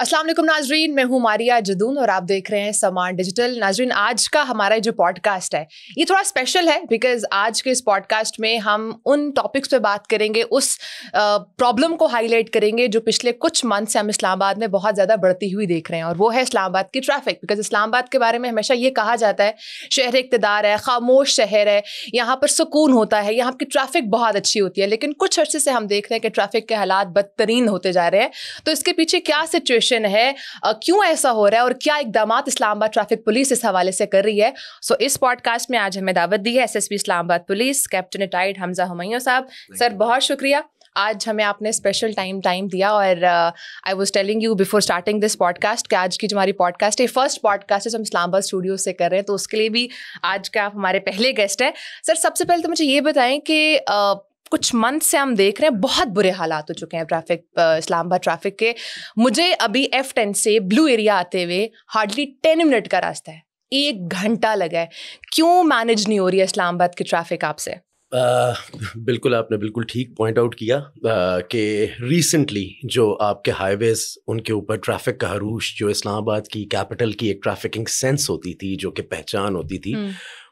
अस्सलाम वालेकुम नाजरीन, मैं हूँ मारिया जदून और आप देख रहे हैं समान डिजिटल। नाजरीन, आज का हमारा जो पॉडकास्ट है ये थोड़ा स्पेशल है बिकॉज आज के इस पॉडकास्ट में हम उन टॉपिक्स पे बात करेंगे, उस प्रॉब्लम को हाईलाइट करेंगे जो पिछले कुछ मंथ से हम इस्लामाबाद में बहुत ज़्यादा बढ़ती हुई देख रहे हैं, और वो है इस्लामाबाद की ट्रैफिक। बिकॉज इस्लामाबाद के बारे में हमेशा ये कहा जाता है शहर इक़्तिदार है, खामोश शहर है, यहाँ पर सुकून होता है, यहाँ की ट्रैफिक बहुत अच्छी होती है। लेकिन कुछ अर्से से हम देख रहे हैं कि ट्रैफिक के हालात बदतरीन होते जा रहे हैं। तो इसके पीछे क्या सिचुएशन है, क्यों ऐसा हो रहा है और क्या इक़दामात इस्लामाबाद ट्रैफिक पुलिस इस हवाले से कर रही है। सो इस पॉडकास्ट में आज हमें दावत दी है SSP Islamabad police captain retired Hamza Humayun साहब। सर, बहुत शुक्रिया, आज हमें आपने स्पेशल टाइम दिया। और I was telling you before starting this podcast कि आज की जो हमारी पॉडकास्ट है, फर्स्ट पॉडकास्ट है जो हम इस्लामाबाद स्टूडियो से कर रहे हैं, तो उसके लिए भी आज का आप हमारे पहले गेस्ट हैं। सर, सबसे पहले तो मुझे ये बताएं कि कुछ मंथ से हम देख रहे हैं बहुत बुरे हालात हो चुके हैं ट्रैफिक, इस्लामाबाद ट्रैफिक के। मुझे अभी F10 से ब्लू एरिया आते हुए हार्डली 10 मिनट का रास्ता है, 1 घंटा लगा है। क्यों मैनेज नहीं हो रही है इस्लामाबाद की ट्रैफिक आपसे? बिल्कुल, आपने बिल्कुल ठीक पॉइंट आउट किया कि रिसेंटली जो आपके हाईवेज उनके ऊपर ट्रैफिक का हरूश, जो इस्लामाबाद की कैपिटल की एक ट्रैफिकिंग सेंस होती थी, जो कि पहचान होती थी,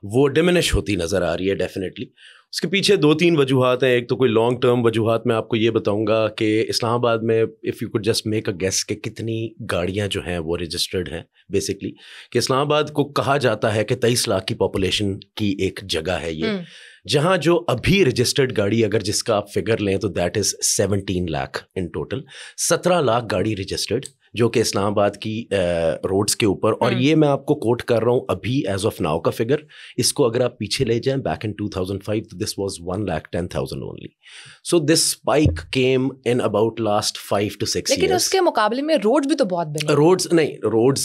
वो डिमिनिश होती नज़र आ रही है डेफिनेटली। उसके पीछे 2-3 वजूहात हैं। एक तो कोई लॉन्ग टर्म वजूहात मैं आपको ये बताऊंगा कि इस्लामाबाद में if you could just make a guess कि कितनी गाड़ियां जो हैं वो रजिस्टर्ड हैं बेसिकली, कि इस्लामाबाद को कहा जाता है कि 23 लाख की पॉपुलेशन की एक जगह है ये, जहां जो अभी रजिस्टर्ड गाड़ी अगर जिसका आप फिगर लें तो that is 17 lakh in total. 17 lakh गाड़ी रजिस्टर्ड जो कि इस्लामाबाद की रोड्स के ऊपर, और ये मैं आपको कोट कर रहा हूँ अभी एज ऑफ नाउ का फिगर। इसको अगर आप पीछे ले जाएं बैक इन 2005 तो this was 1,10,000 only. So this spike came in about last 5 to 6 years। लेकिन उसके मुकाबले में रोड्स भी तो बहुत बने। रोड्स नहीं, रोड्स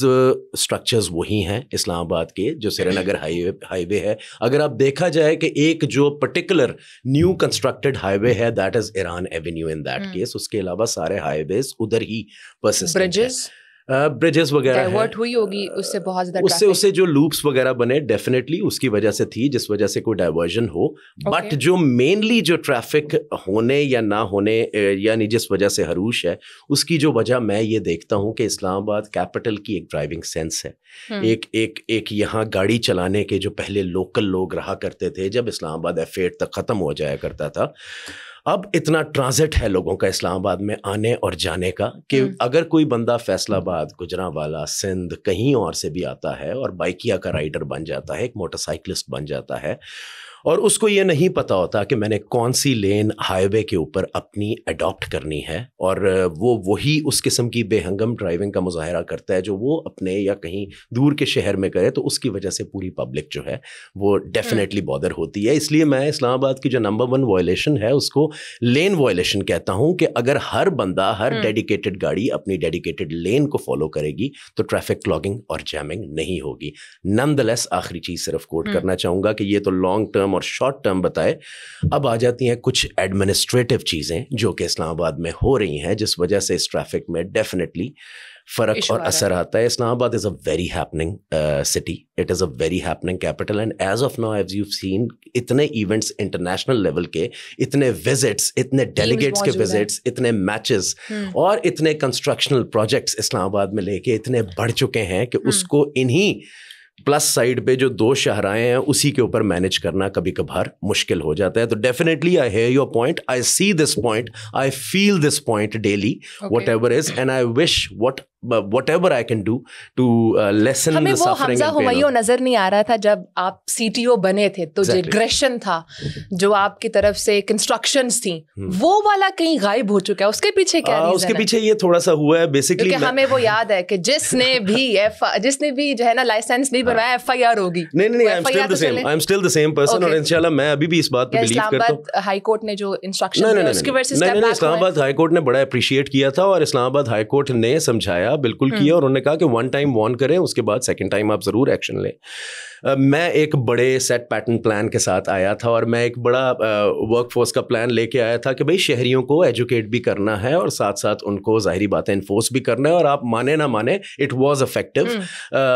स्ट्रक्चर्स वही हैं इस्लामाबाद के, जो श्रीनगर हाईवे है। अगर आप देखा जाए कि एक जो पर्टिकुलर न्यू कंस्ट्रक्टेड हाईवे है that is Iran Avenue in that case, उसके अलावा सारे हाईवेज उधर ही परसिस्टेंट हैं। ब्रिजेस वगैरह डाइवर्ट हुई होगी उससे बहुत ज्यादा, उससे जो लूप्स वगैरह बने डेफिनेटली उसकी वजह से थी, जिस वजह से कोई डाइवर्जन हो। बट जो मेनली जो ट्रैफिक होने या ना होने यानी जिस वजह से हरूश है, उसकी जो वजह मैं ये देखता हूँ कि इस्लामाबाद कैपिटल की एक ड्राइविंग सेंस है। एक यहाँ गाड़ी चलाने के जो पहले लोकल लोग रहा करते थे, जब इस्लामाबाद F8 तक ख़त्म हो जाया करता था, अब इतना ट्रांजिट है लोगों का इस्लामाबाद में आने और जाने का कि अगर कोई बंदा फैसलाबाद, गुजरांवाला, सिंध कहीं और से भी आता है और बाइकिया का राइडर बन जाता है, एक मोटरसाइकिलिस्ट बन जाता है, और उसको ये नहीं पता होता कि मैंने कौन सी लेन हाईवे के ऊपर अपनी अडॉप्ट करनी है, और वो वही उस किस्म की बेहंगम ड्राइविंग का मुजाहरा करता है जो वो अपने या कहीं दूर के शहर में करे, तो उसकी वजह से पूरी पब्लिक जो है वो डेफिनेटली बॉदर होती है। इसलिए मैं इस्लामाबाद की जो नंबर 1 वायलेशन है उसको लेन वायलेशन कहता हूँ कि अगर हर बंदा, हर डेडिकेटेड गाड़ी अपनी डेडिकेटेड लेन को फॉलो करेगी तो ट्रैफिक क्लॉगिंग और जैमिंग नहीं होगी। नॉनदलेस आखिरी चीज़ सिर्फ कोट करना चाहूँगा कि ये तो लॉन्ग टर्म और शॉर्ट टर्म बताए, अब आ जाती हैं कुछ एडमिनिस्ट्रेटिव चीज़ें जो कि इस्लामाबाद में हो रही हैं, जिस वजह से इस ट्रैफिक में डेफिनेटली फ़र्क और असर आता है। Islamabad is a very happening city, it is a very happening capital, and as of now as you seen इतने इवेंट्स इंटरनेशनल लेवल के, इतने विजिट्स, इतने डेलीगेट्स के विजिट्स, इतने मैचेस और इतने कंस्ट्रक्शनल प्रोजेक्ट्स इस्लामाबाद में लेके इतने बढ़ चुके हैं कि उसको इन्हीं प्लस साइड पे जो 2 शाहराएं हैं उसी के ऊपर मैनेज करना कभी कभार मुश्किल हो जाता है। तो definitely I hear your point, I see this point, I feel this point daily, whatever is, and I wish whatever I can do to lessen the suffering and pain. हमें वो हमजा हुमायूं नजर नहीं आ रहा था जब आप CTO बने थे, तो जो एग्रेशन था, जो आपकी तरफ से कंस्ट्रक्शंस थी, वो वाला कहीं गायब हो चुका है। उसके पीछे क्या रीजन है? उसके पीछे ये थोड़ा सा हुआ है बेसिकली, क्योंकि हमें वो याद है कि जिसने भी जो है ना लाइसेंस नहीं बनवाया FIR होगी। नहीं, I am still the same person, और इंशाल्लाह मैं अभी भी इस बात पे बिलीव करता हूं। हाई कोर्ट ने जो इंस्ट्रक्शन दिया उसकी वजह से स्टेप बैक हुआ है। इस्लामाबाद हाई कोर्ट ने बड़ा अप्रिशिएट किया था, और इस्लामाबाद हाई कोर्ट ने समझाया बिल्कुल किया, और उन्होंने कहा कि 1 टाइम वार्न करें, उसके बाद 2nd टाइम आप जरूर एक्शन लें। मैं एक बड़े सेट पैटर्न प्लान के साथ आया था, और मैं एक बड़ा वर्कफोर्स का प्लान लेके आया था कि भाई शहरियों को एजुकेट भी करना है और साथ साथ उनको ज़ाहिरी बातें इन्फोर्स भी करना है, और आप माने ना माने इट वाज इफेक्टिव।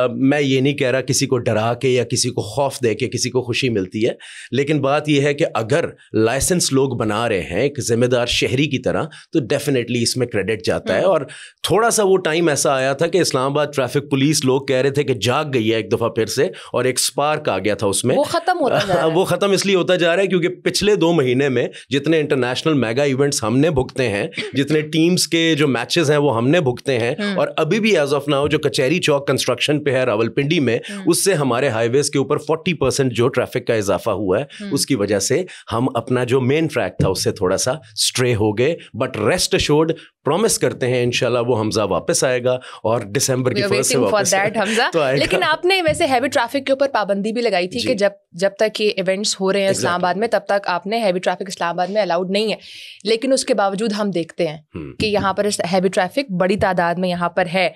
मैं ये नहीं कह रहा किसी को डरा के या किसी को खौफ दे के किसी को खुशी मिलती है, लेकिन बात यह है कि अगर लाइसेंस लोग बना रहे हैं एक जिम्मेदार शहरी की तरह, तो डेफिनेटली इसमें क्रेडिट जाता है। और थोड़ा सा वो टाइम टाइम ऐसा आया था कि इस्लामाबाद ट्रैफिक पुलिस लोग कह रहे थे कि जाग गई है एक दफा फिर से, और एक स्पार्क आ गया था उसमें। वो खत्म होता जा रहा है। वो खत्म इसलिए होता जा रहा है क्योंकि पिछले 2 महीने में जितने इंटरनेशनल मेगा इवेंट्स हमने भुगते हैं, जितने टीम्स के जो मैचेस हैं वो हमने भुगते हैं, और अभी भी एज ऑफ नाउ जो कचहरी चौक कंस्ट्रक्शन पे है रावलपिंडी में, उससे हमारे हाईवेज के ऊपर 40% जो ट्रैफिक का इजाफा हुआ है, उसकी वजह से हम अपना जो मेन ट्रैक था उससे थोड़ा सा स्ट्रे हो गए। बट रेस्ट अश्योर्ड, प्रॉमिस करते हैं इंशाल्लाह वो हमजा वापस आएगा और दिसंबर की फर्स्ट से वापस तो आएगा। लेकिन आपने वैसे हैवी ट्रैफिक के ऊपर पाबंदी भी लगाई थी कि जब तक ये इवेंट्स हो रहे हैं इस्लामाबाद में, तब तक आपने हैवी ट्रैफिक इस्लामाबाद में अलाउड नहीं है। लेकिन उसके बावजूद हम देखते हैं कि यहाँ पर हैवी ट्रैफिक बड़ी तादाद में यहाँ पर है।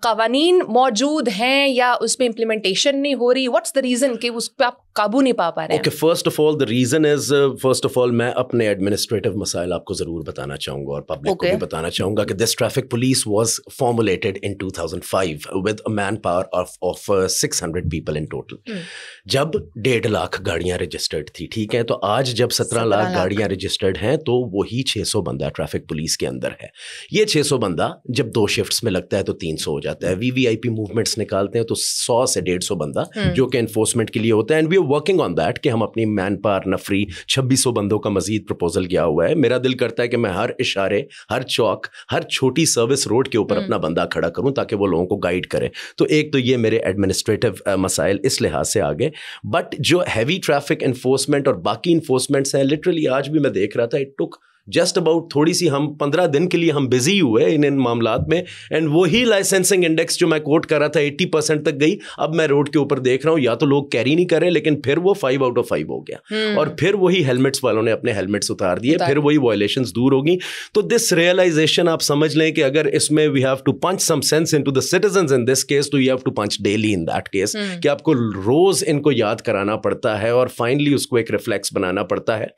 कवानीन मौजूद हैं या उसमें इम्प्लीमेंटेशन नहीं हो रही? व्हाट्स द रीजन कि उस पर आप काबू नहीं पा रहे हैं? Okay, first of all the reason is, first of all मैं अपने एडमिनिस्ट्रेटिव मसाइल आपको जरूर बताना चाहूंगा और पब्लिक को भी बताना चाहूंगा कि this traffic police was formulated in 2005 with a man power of 600 people in total. जब 1.5 लाख गाड़ियां रजिस्टर्ड थी, ठीक है, तो आज जब 17 लाख गाड़ियां रजिस्टर्ड हैं तो वही 600 बंदा ट्रैफिक पुलिस के अंदर है। ये 600 बंदा जब 2 शिफ्ट्स में लगता है तो 300 हो जाता है। वीवीआईपी मूवमेंट्स निकालते हैं तो 100 से 150 बंदा जो कि एनफोर्समेंट के लिए होता है, and we are working on that कि हम अपनी मैन पावर नफरी 2600 बंदों का मजीद प्रपोजल किया हुआ है। मेरा दिल करता है कि मैं हर इशारे, हर चौक, हर छोटी सर्विस रोड के ऊपर अपना बंदा खड़ा करूं ताकि वो लोगों को गाइड करे। तो एक तो ये मेरे एडमिनिस्ट्रेटिव मसाइल इस लिहाज से आगे। बट जो हैवी ट्रैफिक एनफोर्समेंट और बाकी इन्फोर्समेंट्स हैं, लिटरली आज भी मैं देख रहा था, इट टुक जस्ट अबाउट थोड़ी सी, हम 15 दिन के लिए हम बिजी हुए इन मामलात में, एंड वही लाइसेंसिंग इंडेक्स जो मैं कोट कर रहा था 80% तक गई। अब मैं रोड के ऊपर देख रहा हूं या तो लोग कैरी नहीं कर रहे, लेकिन फिर वो 5 आउट ऑफ 5 हो गया, और फिर वही हेलमेट्स वालों ने अपने हेलमेट्स उतार दिए, फिर वही वायलेशंस दूर होगी। तो दिस रियलाइजेशन आप समझ लें कि अगर इसमें we have to punch some sense into the citizens in this case, तो you have to punch daily in that case, कि आपको रोज इनको याद कराना पड़ता है और फाइनली उसको एक रिफ्लेक्स बनाना पड़ता है।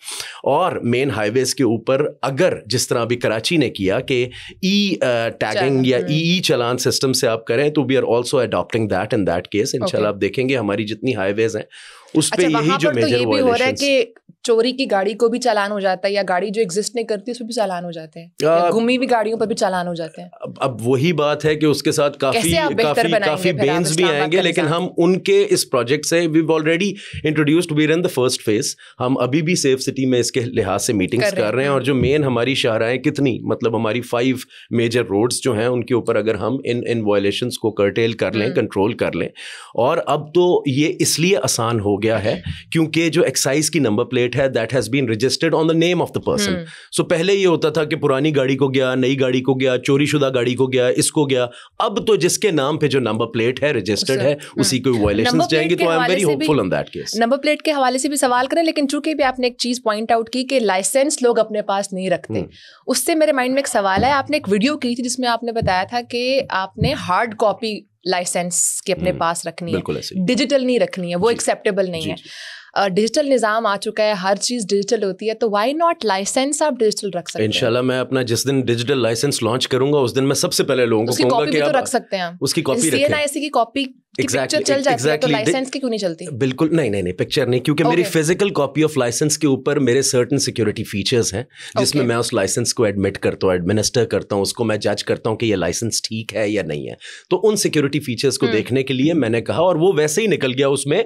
और मेन हाईवेज के ऊपर अगर जिस तरह अभी कराची ने किया कि ई टैगिंग या ई चालान सिस्टम से आप करें, तो we are also adopting that in that case. इंशाल्लाह आप देखेंगे हमारी जितनी हाईवेज हैं उस पे यही जो मेजर वायलेशंस, चोरी की गाड़ी को भी चालान हो जाता है, या गाड़ी जो एग्जिस्ट नहीं करती उस पर भी चालान हो जाते हैं, या घूमी हुई गाड़ियों पर भी चालान हो जाते हैं। अब वही बात है कि उसके साथ काफी बेन्स भी आएंगे, लेकिन हम उनके इस प्रोजेक्ट से we already introduced, we are in the first phase. हम अभी भी सेफ सिटी में इसके लिहाज से मीटिंग्स कर रहे हैं, और जो मेन हमारी शाहराएं कितनी, मतलब हमारी 5 मेजर रोड्स जो हैं उनके ऊपर अगर हम इन वायलेशंस को कर्टेल कर लें, कंट्रोल कर लें। और अब तो ये इसलिए आसान हो गया है क्योंकि जो एक्साइज की नंबर प्लेट है that has been registered on the name of the person. So पहले ये होता था कि पुरानी गाड़ी को गया, नई गाड़ी को गया, चोरीशुदा गाड़ी को गया, इसको गया। अब तो जिसके नाम पे जो नंबर प्लेट है रजिस्टर्ड है उसी को वायलेशंस जाएंगे। तो I am very hopeful on that case. Number plate के हवाले से भी सवाल करें, लेकिन चूंकि भी आपने एक चीज पॉइंट आउट की कि लाइसेंस लोग अपने पास नहीं रखते, उससे मेरे माइंड में एक सवाल है। आपने एक वीडियो की थी जिसमें आपने बताया था कि आपने हार्ड कॉपी लाइसेंस के अपने पास रखनी है, डिजिटल नहीं रखनी है, वो एक्सेप्टेबल नहीं है। डिजिटल निज़ाम आ चुका है, हर चीज़ डिजिटल होती है, तो व्हाई नॉट लाइसेंस आप डिजिटल रख सकते हैं। इंशाल्लाह मैं अपना जिस दिन डिजिटल लाइसेंस लॉन्च करूंगा उस दिन मैं सबसे पहले लोगों को कहूंगा कि आप रख सकते हैं, उसकी कॉपी रखें। सीएनआईसी की कॉपी पिक्चर चल जाती है, तो लाइसेंस की क्यों नहीं चलती? बिल्कुल नहीं, पिक्चर नहीं, क्योंकि मेरी फिजिकल कॉपी ऑफ लाइसेंस के ऊपर मेरे सर्टेन सिक्योरिटी फीचर्स हैं जिसमें मैं उस लाइसेंस को एडमिट करता हूँ, एडमिनिस्टर करता हूँ, उसको मैं जज करता हूँ कि ये लाइसेंस ठीक है या नहीं है। तो उन सिक्योरिटी फीचर्स को देखने के लिए मैंने कहा, और वो वैसे ही निकल गया उसमें।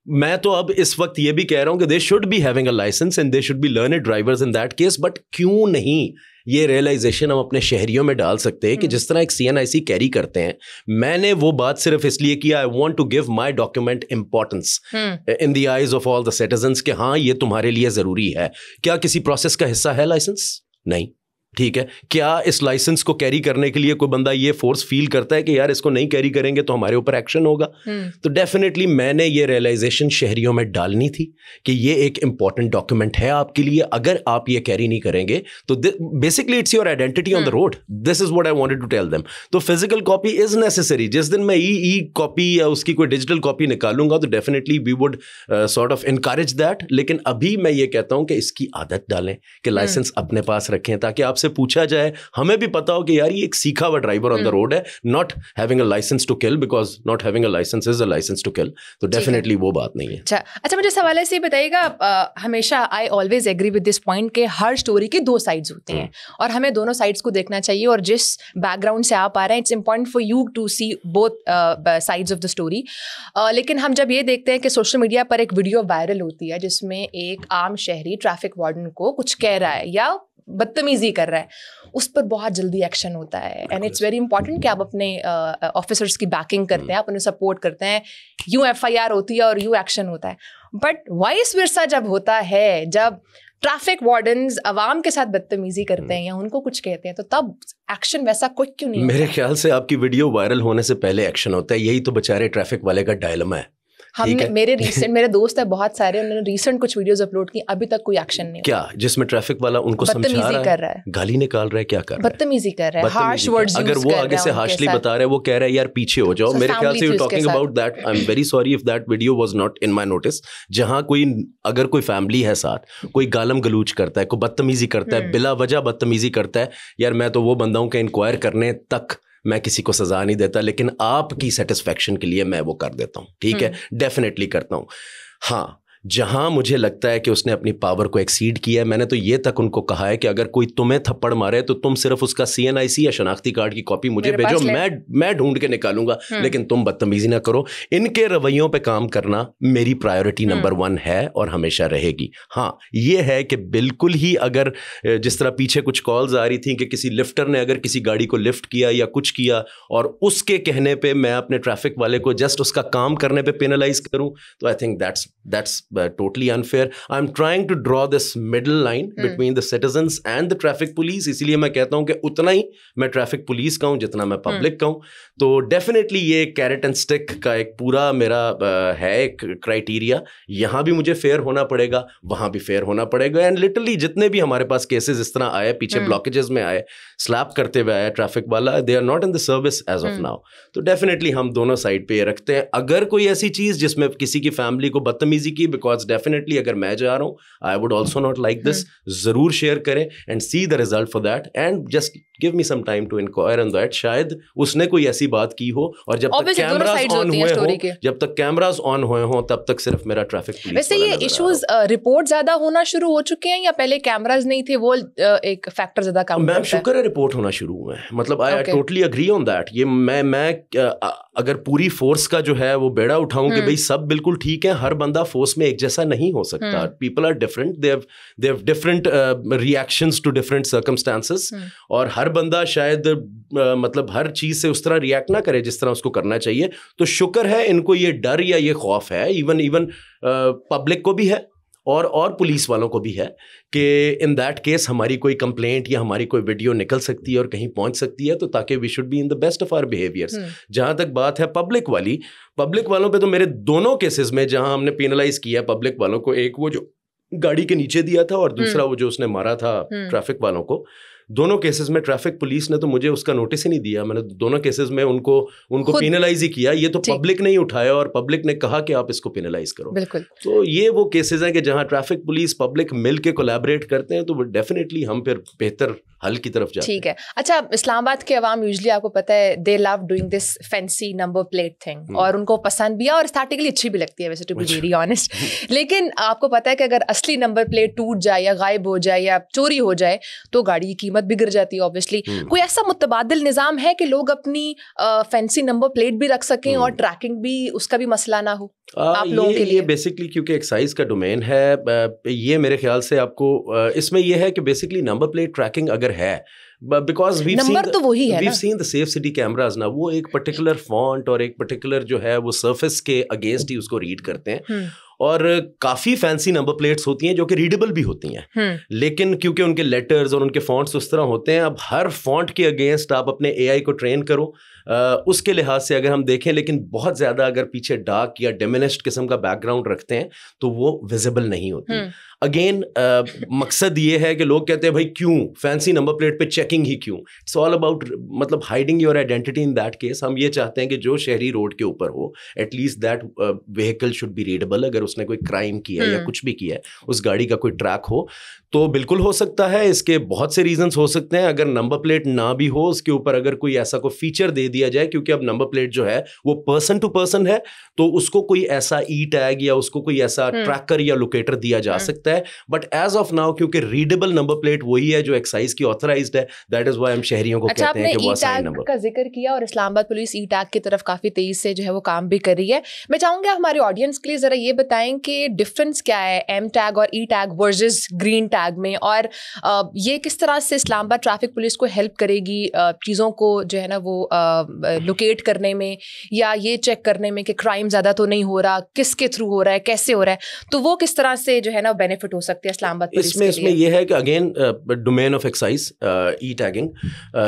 मैं तो अब इस वक्त ये भी कह रहा हूं कि they should be having a license and they should be learned drivers in that case. But क्यों नहीं ये रियलाइजेशन हम अपने शहरियों में डाल सकते हैं कि जिस तरह एक सीएनआईसी कैरी करते हैं। मैंने वो बात सिर्फ इसलिए किया, I want to give my document importance in the eyes of all the citizens कि हाँ ये तुम्हारे लिए जरूरी है। क्या किसी प्रोसेस का हिस्सा है लाइसेंस? नहीं, ठीक है। क्या इस लाइसेंस को कैरी करने के लिए कोई बंदा ये फोर्स फील करता है कि यार इसको नहीं कैरी करेंगे तो हमारे ऊपर एक्शन होगा? तो डेफिनेटली मैंने ये रियलाइजेशन शहरियों में डालनी थी कि ये एक इंपॉर्टेंट डॉक्यूमेंट है आपके लिए। अगर आप ये कैरी नहीं करेंगे तो basically it's your identity on the road. This is what I wanted to tell them. तो फिजिकल कॉपी इज नेसेसरी। जिस दिन मैं ई कॉपी या उसकी कोई डिजिटल कॉपी निकालूंगा तो definitely we would sort of encourage that. लेकिन अभी मैं ये कहता हूं कि इसकी आदत डालें कि लाइसेंस अपने पास रखें ताकि आप आपसे पूछा जाए, हमें भी पता हो कि यार ये एक सीखा हुआ ड्राइवर ऑन द रोड है, not having a license to kill, because not having a license is a license to kill, तो डेफिनेटली वो बात नहीं है। अच्छा मुझे सवाल है, बताइएगा, हमेशा I always agree with this point के हर स्टोरी के दो साइड्स होते हैं और हमें दोनों साइड्स को देखना चाहिए, और जिस बैकग्राउंड से आप आ रहे हैं it's important for you to see both sides of the story. लेकिन हम जब ये देखते हैं कि सोशल मीडिया पर एक वीडियो वायरल होती है जिसमें एक आम शहरी ट्रैफिक वार्डन को कुछ कह रहा है या बदतमीजी कर रहा है, उस पर बहुत जल्दी एक्शन होता है, एंड इट्स वेरी इंपॉर्टेंट कि आप अपने ऑफिसर्स की बैकिंग करते हैं, आप उन्हें सपोर्ट करते हैं, यूं FIR होती है और यूं एक्शन होता है। बट वाइस वर्सा जब होता है, जब ट्रैफिक वार्डन्स अवाम के साथ बदतमीजी करते हैं या उनको कुछ कहते हैं, तो तब एक्शन वैसा क्विक क्यों नहीं होता? मेरे ख्याल से आपकी वीडियो वायरल होने से पहले एक्शन होता है, यही तो बेचारे ट्रैफिक वाले का डायलेमा है। हमने मेरे दोस्त है बहुत सारे, उन्होंने रिसेंट कुछ वीडियोस अपलोड की, अभी तक कोई एक्शन नहीं। क्या जिसमें ट्रैफिक वाला उनको समझा रहा है, गाली निकाल रहा है, क्या कर रहा है, बदतमीजी कर रहा है, हार्श वर्ड्स यूज कर रहा है, अगर वो आगे से हार्शली बता रहा है, वो कह रहा है यार पीछे हो जाओ, मेरे ख्याल से you talking about that. I am very sorry if that video was not in my notice, जहां अगर कोई फैमिली है साथ, कोई गालम गलूच करता है, कोई बदतमीजी करता है, बिला वजह बदतमीजी करता है, यार मैं तो वो बंदा हूं कि इंक्वायर करने तक मैं किसी को सजा नहीं देता, लेकिन आपकी सेटिस्फेक्शन के लिए मैं वो कर देता हूँ, ठीक है, डेफिनेटली करता हूँ। हाँ, जहां मुझे लगता है कि उसने अपनी पावर को एक्सीड किया है, मैंने तो ये तक उनको कहा है कि अगर कोई तुम्हें थप्पड़ मारे तो तुम सिर्फ उसका CNIC या शनाख्ती कार्ड की कॉपी मुझे भेजो, मैं ढूंढ के निकालूंगा, लेकिन तुम बदतमीजी ना करो। इनके रवैयों पे काम करना मेरी प्रायोरिटी नंबर 1 है और हमेशा रहेगी। हाँ, ये है कि बिल्कुल ही अगर जिस तरह पीछे कुछ कॉल्स आ रही थी कि किसी लिफ्टर ने अगर किसी गाड़ी को लिफ्ट किया या कुछ किया और उसके कहने पे मैं अपने ट्रैफिक वाले को जस्ट उसका काम करने पे पेनलाइज करूं, तो I think that's totally unfair. I'm trying to draw this middle line between the citizens and the traffic police. इसीलिए मैं कहता हूं कि उतना ही मैं ट्रैफिक पुलिस का हूं जितना मैं पब्लिक का हूं। तो डेफिनेटली ये कैरेट एंड स्टिक का एक पूरा मेरा है एक क्राइटेरिया। यहां भी मुझे फेयर होना पड़ेगा, वहां भी फेयर होना पड़ेगा। एंड लिटरली जितने भी हमारे पास केसेस इस तरह आए, पीछे ब्लॉकेजेस में आए, स्लैप करते हुए आया ट्रैफिक वाला, they are not in the service as of now. तो डेफिनेटली हम दोनों साइड पे ये रखते हैं। अगर कोई ऐसी चीज जिसमें किसी की फैमिली को बदतमीजी की, बिकॉज डेफिनेटली अगर मैं जा रहा हूँ, I would also not like this, जरूर शेयर करें and see the result for that and just give me some time to inquire on that. शायद उसने कोई ऐसी बात की हो और जब तक कैमरास ऑन हुए हो, जब तक कैमरास ऑन हुए हो तब तक सिर्फ मेरा ट्रैफिक पुलिस। वैसे ये इश्यूज रिपोर्ट ज्यादा होना शुरू हो चुके हैं या पहले कैमरास नहीं थे, वो एक फैक्टर ज्यादा काउंट करता है? मैम शुक्र है रिपोर्ट होना शुरू हुआ है, मतलब I totally agree on that. ये मैं अगर पूरी फोर्स का जो है वो बेड़ा उठाऊं कि भाई सब बिल्कुल ठीक है, हर बंदा फोर्स में एक जैसा नहीं हो सकता। People are different, they have different reactions to different circumstances, और हर बंदा शायद मतलब हर चीज से उस तरह रिएक्ट ना करे जिस तरह उसको करना चाहिए। तो शुक्र है इनको ये डर या ये खौफ है, इवन पब्लिक को भी है और पुलिस वालों को भी है कि इन दैट केस हमारी कोई कंप्लेंट या हमारी कोई वीडियो निकल सकती है और कहीं पहुंच सकती है, तो ताकि we should be in the best of our behaviours. जहां तक बात है पब्लिक वालों पे, तो मेरे दोनों केसेस में जहां हमने पेनलाइज किया पब्लिक वालों को, एक वो जो गाड़ी के नीचे दिया था और दूसरा वो जो उसने मारा था ट्रैफिक वालों को, दोनों केसेस में ट्रैफिक पुलिस ने तो मुझे उसका नोटिस ही नहीं दिया। मैंने दोनों केसेस में उनको पेनलाइज ही किया। ये तो पब्लिक ने ही उठाया और पब्लिक ने कहा कि आप इसको पेनलाइज करो। बिल्कुल। तो ये वो केसेस हैं कि जहां ट्रैफिक पुलिस पब्लिक मिल के कोलैबोरेट करते हैं, तो डेफिनेटली हम फिर बेहतर हल की तरफ जाते हैं। ठीक है। अच्छा, इस्लामाबाद के अवाम यूजुअली आपको पता है दे love doing this fancy number plate thing, और उनको पसंद भी है और एस्थेटिकली अच्छी भी लगती है वैसे, टू बी वेरी ऑनेस्ट। लेकिन आपको पता है कि अगर असली नंबर प्लेट टूट जाए या गायब हो जाए या चोरी हो जाए तो गाड़ी की कीमत भी गिर जाती है ऑब्वियसली। कोई ऐसा मुतबादिल निज़ाम है कि लोग अपनी फैंसी नंबर प्लेट भी रख सकें और ट्रैकिंग भी, उसका भी मसला ना हो आप लोगों के लिए? ये बेसिकली क्योंकि एक्साइज का डोमेन है, ये मेरे ख्याल से आपको इसमें ये है कि बेसिकली नंबर प्लेट ट्रैकिंग अगर है, because we've seen the safe city cameras ना, वो एक पर्टिकुलर फॉन्ट और एक पर्टिकुलर जो है वो सरफेस के अगेंस्ट ही उसको रीड करते हैं, और काफी फैंसी नंबर प्लेट्स होती हैं जो कि रीडेबल भी होती हैं, लेकिन क्योंकि उनके लेटर्स और उनके फॉन्ट्स उस तरह होते हैं, अब हर फॉन्ट के अगेंस्ट आप अपने AI को ट्रेन करो, उसके लिहाज से अगर हम देखें, लेकिन बहुत ज्यादा अगर पीछे डार्क या डिमिनिश्ड किस्म का बैकग्राउंड रखते हैं तो वो विजिबल नहीं होती। अगेन मकसद ये है कि लोग कहते हैं भाई क्यों फैंसी नंबर प्लेट पे चेकिंग ही क्यों? इट्स ऑल अबाउट मतलब hiding your identity. In that case हम ये चाहते हैं कि जो शहरी रोड के ऊपर हो, at least that vehicle should be readable. अगर उसने कोई क्राइम किया है या कुछ भी किया है, उस गाड़ी का कोई ट्रैक हो, तो बिल्कुल हो सकता है, इसके बहुत से रीजंस हो सकते हैं। अगर नंबर प्लेट ना भी हो, उसके ऊपर अगर कोई ऐसा कोई फीचर दे दिया जाए, क्योंकि अब नंबर प्लेट जो है वो पर्सन टू पर्सन है, तो उसको कोई ऐसा ई टैग या उसको कोई ऐसा ट्रैकर या लोकेटर दिया जा सकता है। बट एज ऑफ नाउ क्योंकि रीडेबल नंबर प्लेट वही है जो एक्साइज की ऑथराइज्ड है, दैट इज व्हाई हम शहरियों को कहते हैं कि वो असाइन नंबर का जिक्र किया और इस्लामाबाद पुलिस ई टैग की तरफ काफी तेजी से जो है वो काम भी कर रही है। मैं चाहूंगा हमारे ऑडियंस के लिए जरा ये बताएं कि डिफरेंस क्या है एम टैग और ई टैग वर्सेस ग्रीन टैग में, और ये किस तरह से इस्लामाबाद ट्रैफिक पुलिस को हेल्प करेगी चीज़ों को जो है ना वो लोकेट करने में, या ये चेक करने में कि क्राइम ज़्यादा तो नहीं हो रहा, किसके थ्रू हो रहा है, कैसे हो रहा है, तो वो किस तरह से जो है ना बेनिफिट हो सकती है इस्लामाबाद पुलिस के लिए? इसमें ये है कि again domain of excise E tagging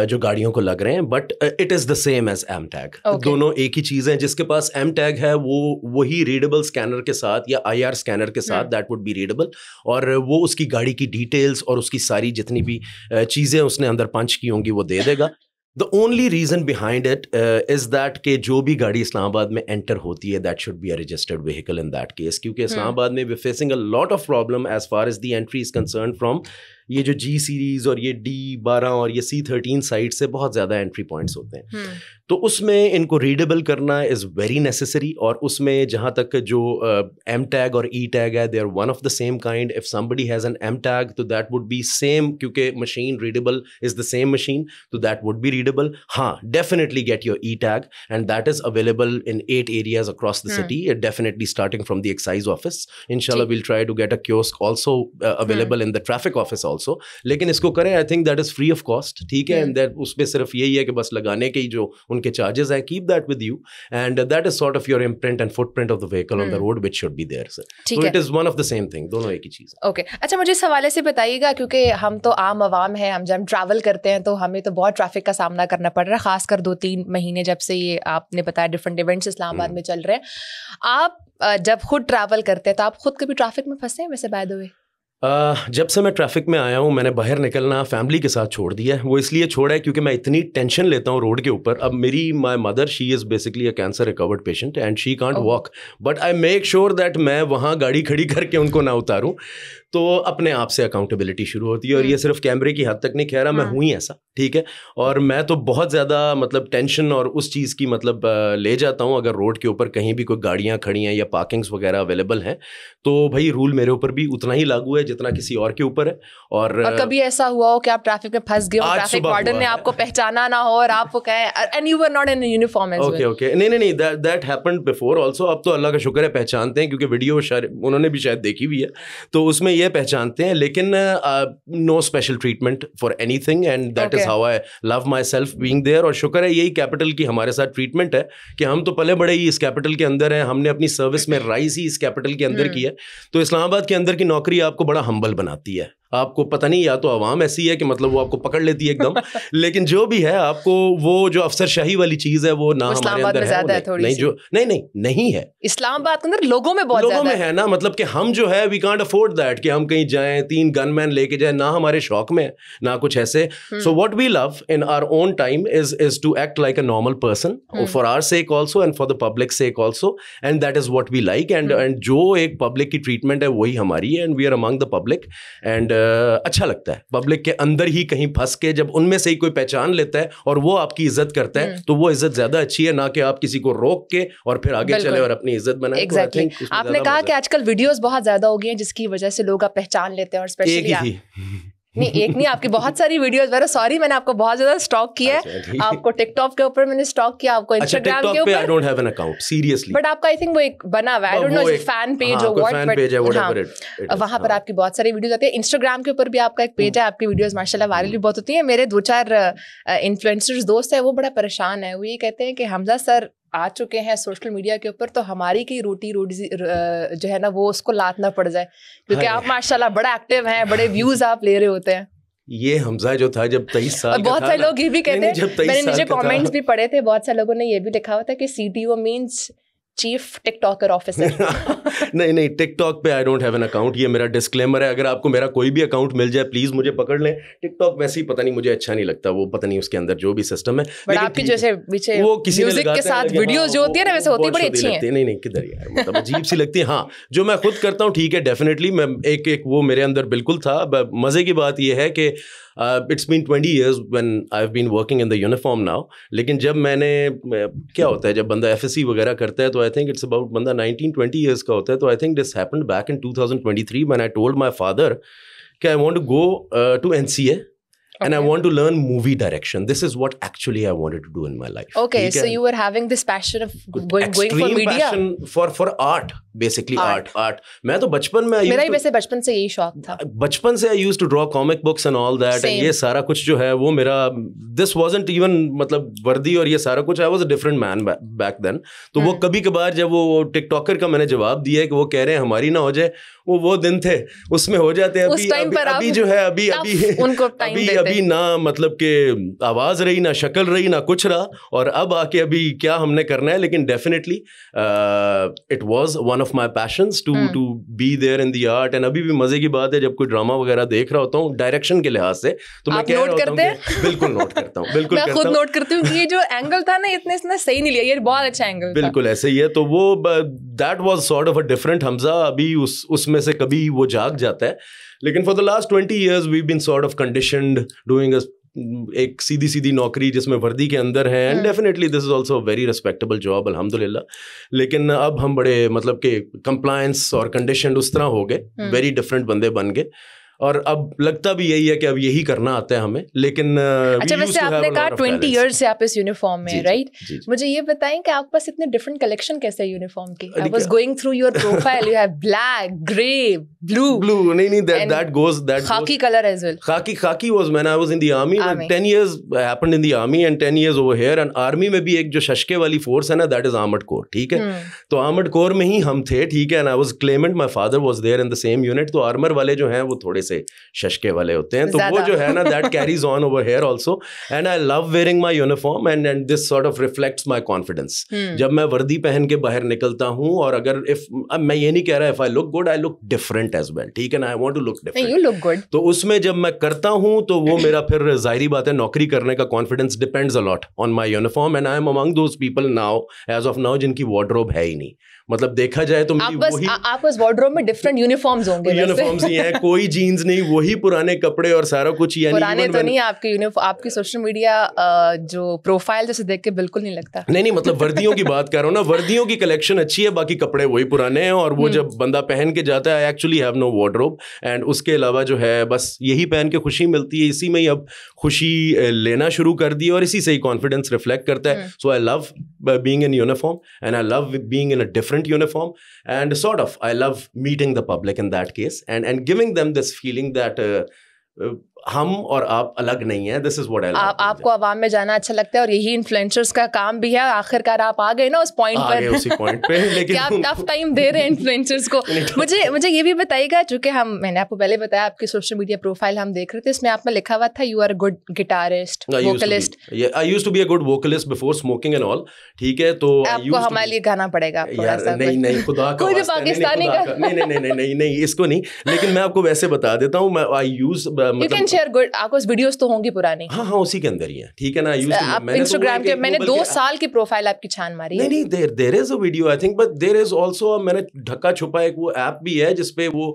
जो गाड़ियों को लग रहे हैं, but it is the same as M tag. दोनों एक ही चीज़ है। जिसके पास एम टैग है वो वही रीडेबल स्कैनर के साथ या IR स्कैनर के साथ दैट वुड बी रीडेबल, और वो उसकी गाड़ी की डिटेल्स और उसकी सारी जितनी भी चीज़ें उसने अंदर पंच की होंगी वो दे देगा। The only reason behind it is that कि जो भी गाड़ी इस्लामाबाद में एंटर होती है that should be a registered vehicle in that case, क्योंकि इस्लामाबाद में we facing a lot of problem as far as the entry is concern from ये जो G सीरीज और ये D12 और ये C13 साइड से बहुत ज़्यादा एंट्री पॉइंट्स होते हैं। तो उसमें इनको रीडेबल करना इज़ वेरी नेसेसरी, और उसमें जहाँ तक जो M टैग और E टैग है, they are one of the same kind. If somebody has an M tag तो दैट वुड बी सेम, क्योंकि machine readable is the same machine, तो दैट वुड बी रीडेबल। हाँ, definitely get your E tag and that is available in 8 areas across the city, definitely starting from the excise office. इंशाल्लाह will try to get a kiosk also available in the traffic office also, लेकिन इसको करें I think that is free of cost, ठीक है। And that उसमें सिर्फ यही है कि बस लगाने के ही जो उनके चार्जेस हैं, keep that with you, and that is sort of your imprint and footprint of the vehicle on the road which should be there sir. So it is one of the same thing, दोनों एक ही चीज। Okay, अच्छा मुझे इस हवाले से बताइएगा, क्योंकि हम तो आम आवाम हैं, हम जब ट्रैवल करते हैं तो हमें तो बहुत ट्रैफिक का सामना करना पड़ रहा है, खासकर 2-3 महीने जब से ये आपने बताया डिफरेंट इवेंट्स इस्लामाबाद में चल रहे हैं। आप जब खुद ट्रैवल करते हैं तो आप खुद कभी ट्रैफिक में फंसे हैं वैसे बाय द वे? जब से मैं ट्रैफिक में आया हूँ मैंने बाहर निकलना फैमिली के साथ छोड़ दिया है। वो इसलिए छोड़ा है क्योंकि मैं इतनी टेंशन लेता हूँ रोड के ऊपर। अब मेरी my mother she is basically a cancer recovered patient and she can't walk, but I make sure that मैं वहाँ गाड़ी खड़ी करके उनको ना उतारूँ, तो अपने आप से अकाउंटेबिलिटी शुरू होती है। और ये सिर्फ कैमरे की हद तक नहीं कह रहा, मैं हूँ ही ऐसा, ठीक है। और मैं तो बहुत ज़्यादा मतलब टेंशन और उस चीज़ की मतलब ले जाता हूँ अगर रोड के ऊपर कहीं भी कोई गाड़ियाँ खड़ी हैं या पार्किंग्स वगैरह अवेलेबल हैं, तो भाई रूल मेरे ऊपर भी उतना ही लागू है जितना किसी और के ऊपर है। और कभी ऐसा हुआ हो कि आप ट्रैफिक में फंस गए हो, ट्रैफिक वार्डन ने आपको पहचाना ना हो और आपको कहे and you were not in uniform as well? Okay, नहीं, दैट हैपेंड बिफोर आल्सो। अब तो अल्लाह का शुक्र है पहचानते हैं, क्योंकि वीडियो उन्होंने भी शायद देखी हुई है, तो उसमें ये पहचानते हैं। लेकिन no special treatment for anything and that is how I love my self being there. और शुक्र है यही कैपिटल की हमारे साथ ट्रीटमेंट है कि हम तो पले बड़े ही इस कैपिटल के अंदर हैं, हमने अपनी सर्विस में राइज ही इस कैपिटल के अंदर की है। तो इस्लामाबाद के अंदर की नौकरी आपको बड़ा हम्बल बनाती है। आपको पता नहीं, या तो आवाम ऐसी है कि मतलब वो आपको पकड़ लेती है एकदम लेकिन जो भी है आपको वो जो अफसरशाही वाली चीज है वो ना हमारे अंदर है, नहीं जो नहीं है इस्लामाबाद के अंदर। लोगों में बहुत लोगों में है ना, मतलब कि हम जो है वी कांट अफोर्ड दैट कि हम कहीं जाएं 3 गनमैन लेके जाएं, ना हमारे शौक में ना कुछ ऐसे। So what we love in our own time is to act like a normal person for our sake also and for the public sake also, and that is what we like. And जो एक public की treatment है वही हमारी है, and we are among the public. And अच्छा लगता है पब्लिक के अंदर ही कहीं फंस के जब उनमें से ही कोई पहचान लेता है और वो आपकी इज्जत करता है, तो वो इज्जत ज्यादा अच्छी है, ना कि आप किसी को रोक के और फिर आगे चले और अपनी इज्जत बनाए। Exactly. आपने कहा कि आजकल वीडियोस बहुत ज्यादा हो गई हैं जिसकी वजह से लोग आप पहचान लेते हैं, और स्पेशली नहीं एक नहीं आपकी बहुत सारी वीडियोस। वेरी सॉरी मैंने आपको बहुत ज्यादा स्टॉक किया है। आपको टिकटॉक के ऊपर मैंने स्टॉक किया, आपको इंस्टाग्राम के ऊपर I don't have an account seriously, but आपका आई थिंक वो एक बना हुआ है, I don't know fan page और व्हाट, बट वहां पर आपकी बहुत सारी वीडियोस आती है। इंस्टाग्राम के ऊपर भी आपका एक पेज है, आपकी वीडियोस माशाल्लाह वायरल भी बहुत होती है। मेरे 2-4 इन्फ्लुएंसर्स दोस्त है वो बड़ा परेशान है, वो ये कहते हैं कि हमजा सर आ चुके हैं सोशल मीडिया के ऊपर, तो हमारी की रोटी जो है ना वो उसको लात ना पड़ जाए, क्योंकि आप माशाल्लाह बड़ा एक्टिव हैं, बड़े व्यूज आप ले रहे होते हैं। ये हमजा जो था जब 23 साल का बहुत सारे लोग ये भी कहते हैं, मैंने नीचे कमेंट्स भी पढ़े थे, बहुत सारे लोगों ने ये भी लिखा हुआ था कि CTO means chief TikToker officer? नहीं, टिकटॉक पे I don't have an account, ये मेरा डिस्क्लेमर है। अगर आपको मेरा कोई भी अकाउंट मिल जाए प्लीज मुझे पकड़ लें। टिकटॉक वैसे ही पता नहीं, मुझे अच्छा नहीं लगता, वो पता नहीं उसके अंदर जो भी सिस्टम है। बट आपकी जैसे वो किसी म्यूजिक के साथ वीडियोस जो होती है ना, वैसे होती बड़ी अच्छी है। नहीं किधर यार, मतलब अजीब सी लगती है। हाँ, जो मैं खुद करता हूँ ठीक है, डेफिनेटली मैं एक वो मेरे अंदर बिल्कुल था। मजे की बात ये है कि it's been 20 years when I've been working in the uniform now. लेकिन जब मैंने, क्या होता है जब बंदा FSC वगैरह करता है, तो आई थिंक इट्स अबाउट बंदा 19-20 years का होता है। तो I think this happened back in 2023 when I told my father कि I want to go to NCA. Okay. And I want to learn movie direction. This is what actually I wanted to do in my life. Okay, so you were having this passion of going for media. Passion for art, basically art. मैं तो बचपन में मेरा ही वैसे बचपन से यही शौक था। बचपन से I used to draw comic books and all that. And ये सारा कुछ जो है वो मेरा, this wasn't even मतलब वर्दी और ये सारा कुछ, I was a different man back then. तो वो कभी कभार जब वो टिकटॉकर का मैंने जवाब दिया कि वो कह रहे हैं हमारी ना हो जाए, वो दिन थे उसमें हो जाते हैं। अभी जो है अभी ना मतलब के आवाज रही, ना शक्ल रही, ना कुछ रहा, और अब आके अभी क्या हमने करना है। लेकिन definitely it was one of my passions to be there in the art. And अभी भी मजे की बात है जब कोई ड्रामा वगैरह देख रहा होता हूँ डायरेक्शन के लिहाज से, तो मैं कह रहा होता हूँ बिल्कुल नोट करता हूँ, बिल्कुल मैं खुद नोट करती हूँ कि ये जो एंगल था ना, इतना सही नहीं लिया, ये बहुत अच्छा एंगल था। बिल्कुल ऐसे ही है। तो वो that was sort of a different Hamza. अभी उसमें से कभी वो जाग जाता है। लेकिन for the last 20 years we've been sort of conditioned doing एक सीधी नौकरी जिसमें वर्दी के अंदर है। And definitely this is also very respectable job, अल्हम्दुलिल्लाह। लेकिन अब हम बड़े मतलब के कंप्लायंस और कंडीशन उस तरह हो गए, वेरी डिफरेंट बंदे बन गए, और अब लगता भी यही है कि अब यही करना आता है हमें। लेकिन अच्छा, वैसे आपने कहा 20 years से आप इस यूनिफॉर्म में, राइट? मुझे ये बताएं कि आपके पास इतने डिफरेंट कलेक्शन कैसे है यूनिफॉर्म की? I was going through your profile, you have black, grey, blue. नहीं that goes khaki color as well. Khaki was when I was in the army. 10 years happened in the army and 10 years over here. And army में भी एक जो शशके वाली force है ना, that is armored corps, ठीक है? तो armored corps में ही हम थे, ठीक है? And I was claimant, my father was there in the same unit. तो आर्मर वाले जो हैं वो थोड़े से शशके वाले होते हैं, तो वो जो है ना that carries on over here also. And I love wearing my uniform and this sort of reflects my confidence. जब मैं वर्दी पहन के बाहर निकलता हूँ, और अगर मैं ये नहीं कह रहा if I look good, I look different as well, ठीक है ना? I want to look different. You look good. तो उसमें जब मैं करता हूँ तो वो मेरा फिर जाहिर बात है नौकरी करने का confidence depends a lot on my uniform, and I am among those people now, as of now, जिनकी wardrobe है ही नहीं। मतलब देखा जाए तो आप बस वार्डरोब में डिफरेंट यूनिफॉर्म्स होंगे। यूनिफॉर्म्स ही हैं, कोई जीन्स नहीं, वही पुराने कपड़े और सारा कुछ। पुराने तो नहीं, आपके यूनिफॉर्म, आपकी सोशल मीडिया जो प्रोफाइल जैसे देख के बिल्कुल नहीं लगता। नहीं मतलब वर्दियों की बात कर रहा हूँ ना, वर्दियों की कलेक्शन अच्छी है, बाकी कपड़े वही पुराने हैं। और वो जब बंदा पहन के जाता है, I actually have no wardrobe, and उसके अलावा जो है बस यही पहन के खुशी मिलती है। इसी में ही अब खुशी लेना शुरू कर दी और इसी से ही कॉन्फिडेंस रिफ्लेक्ट करता है। So I love being in uniform and I love being in a different uniform, and sort of I love meeting the public in that case and giving them this feeling that हम और आप अलग नहीं है। This is what I love. आपको आवाम में जाना अच्छा लगता है, और यही इन्फ्लुएंसर्स का काम भी है। आखिरकार आप आ गए ना उस पॉइंट पर, उसी पॉइंट पे। लेकिन क्या टफ टाइम दे रहे हैं इन्फ्लुएंसर्स को। मुझे ये भी बताइएगा, चूंकि मैंने आपको पहले बताया आपकी सोशल मीडिया प्रोफाइल हम देख रहे थे, इसमें आप में लिखा हुआ था you are a good guitarist, vocalist. I used to be a good vocalist before smoking and all, ठीक है? तो आपको हमारे लिए गाना पड़ेगा नहीं खुदा का कोई भी पाकिस्तानी का नहीं इसको नहीं। लेकिन मैं आपको वैसे बता देता हूँ, आई यूज शेयर गुड, आपको वीडियोस तो होंगी पुरानी। हाँ उसी के अंदर ही है, ठीक है ना? आप इंस्टाग्राम के, मैंने 2 साल की प्रोफाइल आपकी छान मारी है। नहीं there is a video I think, but there is also, मैंने ढक्का छुपा एक वो ऐप भी है जिसपे वो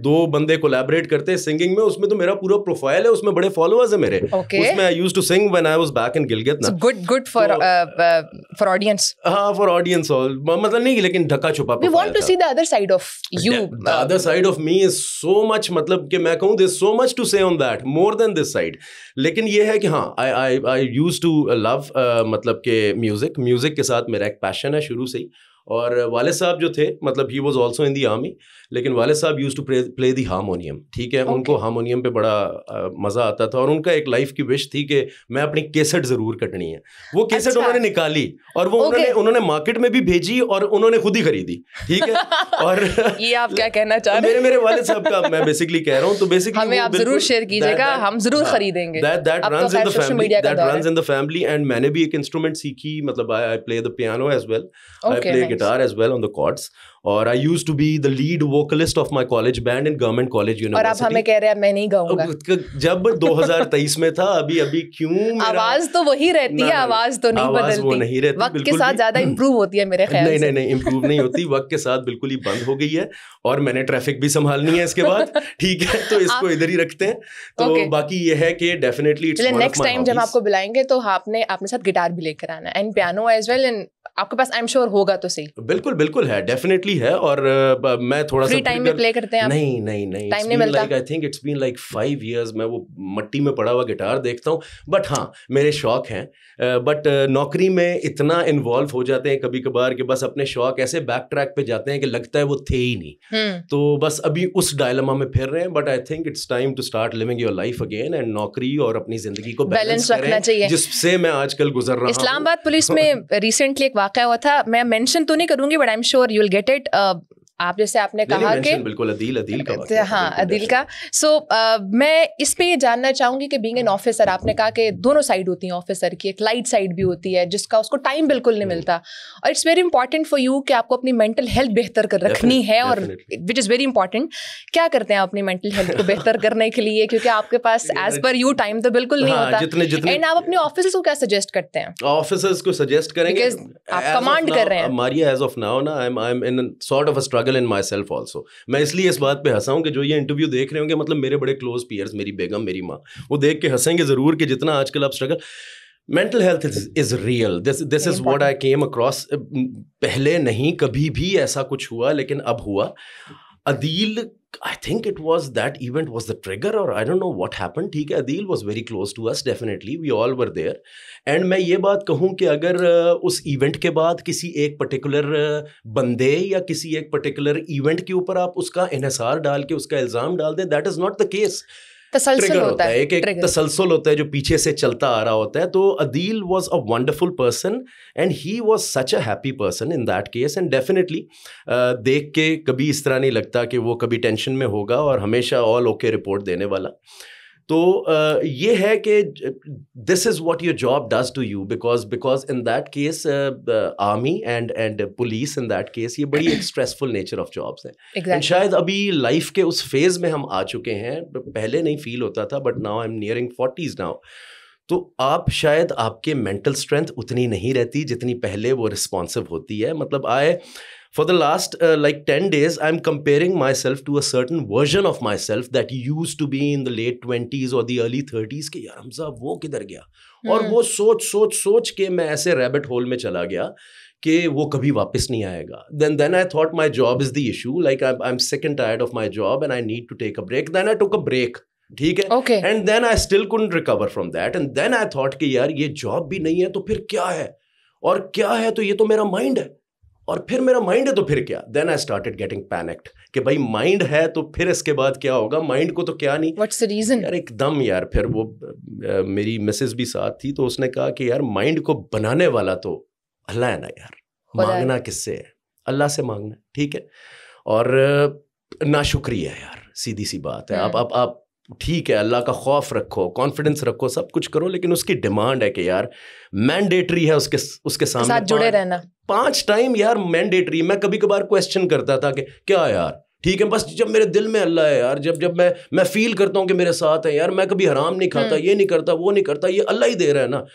2 बंदे कोलैबोरेट करते हैं सिंगिंग में। उसमें तो मेरा पूरा प्रोफाइल है, उसमें बड़े फॉलोअर्स है मेरे। उसमें I used to sing when I was back in Gilgit ना। Good for audience. हाँ फॉर ऑडियंस ऑल, मतलब नहीं, लेकिन ढक्का छुपा। We want to see the other side of you. The other side of me is so much, मतलब कि मैं कहूँ there is so much to say on that, more than this side. लेकिन ये है कि हाँ आई यूज्ड टू लव मतलब के म्यूजिक के साथ मेरा एक पैशन है शुरू से ही। और वाले साहब जो थे, मतलब he was also in the army, लेकिन वाले साहब used to play the harmonium, ठीक है। उनको हारमोनियम पे बड़ा मजा आता था, और उनका एक लाइफ की विश थी कि मैं अपनी केसेट जरूर कटनी है। वो केसेट उन्होंने निकाली और वो उन्होंने मार्केट में भी भेजी और उन्होंने खुद ही खरीदी, ठीक है। और ये आप क्या कहना चाह रहे हैं? मेरे वाले साहब का मैं बेसिकली कह रहा हूँ, तो बेसिकली हमें आप जरूर शेयर कीजिएगा, हम जरूर खरीदेंगे। That runs in the family, and मैंने भी एक इंस्ट्रूमेंट सीखी, मतलब I play the piano as well, I play guitar as well on the chords, और I used to be the lead vocalist of my college band in Government College University. और आप हमें कह रहे हैं मैं नहीं गाऊंगा। जब 2023 में था, अभी क्यों मेरा आवाज तो वही रहती है, आवाज तो नहीं बदलती, वो नहीं रहती, वक्त के साथ ज्यादा इम्प्रूव होती है मेरे ख्याल से। नहीं इम्प्रूव नहीं होती, वक्त के साथ बिल्कुल ही बंद हो गई है, और मैंने ट्रैफिक भी संभालनी है इसके बाद, ठीक है। तो इसको इधर ही रखते हैं। तो बाकी ये है कि डेफिनेटली नेक्स्ट टाइम जब आपको बुलाएंगे तो आपने अपने साथ गिटार भी लेकर आना, and piano as well, and आपके पास आई एम श्योर होगा तो सही। बिल्कुल है, डेफिनेटली है। और मैं थोड़ा सा फ्री टाइम में प्ले करते हैं आप? नहीं टाइम नहीं मिलता। I think it's been like 5 years मैं वो मट्टी में पड़ा हुआ गिटार देखता हूँ, बट हाँ मेरे शौक हैं, बट नौकरी में इतना इन्वॉल्व हो जाते हैं कभी कभार कि बस अपने शौक ऐसे बैक ट्रैक पे जाते हैं कि लगता है वो थे ही नहीं। तो बस अभी उस डायलेमा में फिर रहे हैं, but I think it's time to start living your life again, and नौकरी और अपनी जिंदगी को बैलेंस रखना चाहिए, जिससे मैं आजकल गुजर रहा हूँ। इस्लामाबाद पुलिस में रिसेंटली एक वाकया हुआ था, मैं मेंशन तो नहीं करूंगी but I am sure you will get it. आप जैसे आपने कहा कि बिल्कुल अदील का, हाँ अदील का। सो मैं इस पे ये जानना चाहूंगी कि बीइंग एन ऑफिसर, आपने कहा कि दोनों साइड होती हैं ऑफिसर की, एक लाइट साइड भी होती है जिसका उसको टाइम बिल्कुल नहीं मिलता, और it's very important for you कि आपको अपनी मेंटल हेल्थ बेहतर कर रखनी है, और विच इज़ वेरी इंपॉर्टेंट। क्या करते हैं अपनी मेंटल हेल्थ को बेहतर करने के लिए, क्योंकि आपके पास एज पर यू टाइम तो बिल्कुल नहीं होता, एंड आप अपने ऑफिसर्स को क्या सजेस्ट करते हैं? ऑफिसर्स को सजेस्ट करेंगे, आप कमांड कर रहे हैं। मारिया एज ऑफ नाउ ना I am in sort of a struggle in my self also. मैं इसलिए इस बात पे हंसा हूं कि जो ये इंटरव्यू देख रहे होंगे, मतलब मेरे बड़े क्लोज पीयर्स, मेरी बेगम, मेरी माँ, वो देख के हंसेंगे जरूर कि जितना आजकल आप struggle, mental health is real, this is what I came across. पहले नहीं कभी भी ऐसा कुछ हुआ, लेकिन अब हुआ। Adil, I think it was that event was the trigger, or I don't know what happened. ठीक है, Adil was very close to us, definitely, we all were there. And मैं ये बात कहूँ कि अगर उस इवेंट के बाद किसी एक पर्टिकुलर बंदे या किसी एक पर्टिकुलर इवेंट के ऊपर आप उसका इन्हिसार डाल के उसका इल्ज़ाम डाल दें, that is not the case. तसलसल होता है, एक तसलसल होता है जो पीछे से चलता आ रहा होता है। तो Adeel was a wonderful person and he was such a happy person in that case, and definitely देख के कभी इस तरह नहीं लगता कि वो कभी टेंशन में होगा, और हमेशा ऑल ओके रिपोर्ट देने वाला। तो ये है कि this is what your job does to you, because in that case army and police in that case, ये बड़ी एक स्ट्रेसफुल नेचर ऑफ जॉब्स हैं। एंड शायद अभी लाइफ के उस फेज में हम आ चुके हैं, पहले नहीं फील होता था, but now I am nearing 40s now. तो आप शायद आपके मेंटल स्ट्रेंथ उतनी नहीं रहती जितनी पहले वो रिस्पॉन्सिव होती है। मतलब for the last like 10 days, I'm comparing myself to a certain version of myself that used to be in the late 20s or the early 30s कि यार हमजा वो किधर गया, और वो सोच के मैं ऐसे रैबिट होल में चला गया कि वो कभी वापस नहीं आएगा। Then I thought my job is the issue, like I'm sick and tired of my job and I need to take a break. Then I took a break. ठीक है, okay. And then I still couldn't recover from that, and then I thought कि यार ये job भी नहीं है तो फिर क्या है, और क्या है तो ये तो मेरा माइंड है, और फिर मेरा माइंड है तो फिर क्या। Then I started getting panicked कि भाई माइंड है तो फिर इसके बाद क्या होगा, माइंड को तो क्या नहीं। व्हाट्स द रीजन यार एकदम यार, फिर वो मेरी मिसेस भी साथ थी, तो उसने कहा कि यार माइंड को बनाने वाला तो अल्लाह है ना यार, मांगना किससे है, अल्लाह से मांगना, ठीक है। और नाशुक्रिया यार, सीधी सी बात है। आप ठीक है, अल्लाह का खौफ रखो, कॉन्फिडेंस रखो, सब कुछ करो, लेकिन उसकी डिमांड है कि यार मैंडेटरी है उसके सामने जुड़े रहना 5 टाइम यार मैंडेटरी। मैं कभी कभार क्वेश्चन करता था कि क्या यार, ठीक है, बस जब मेरे दिल में अल्लाह है यार, जब मैं फील करता हूँ कि मेरे साथ है यार, मैं कभी हराम नहीं खाता, ये नहीं करता, वो नहीं करता, ये अल्लाह ही दे रहा है ना,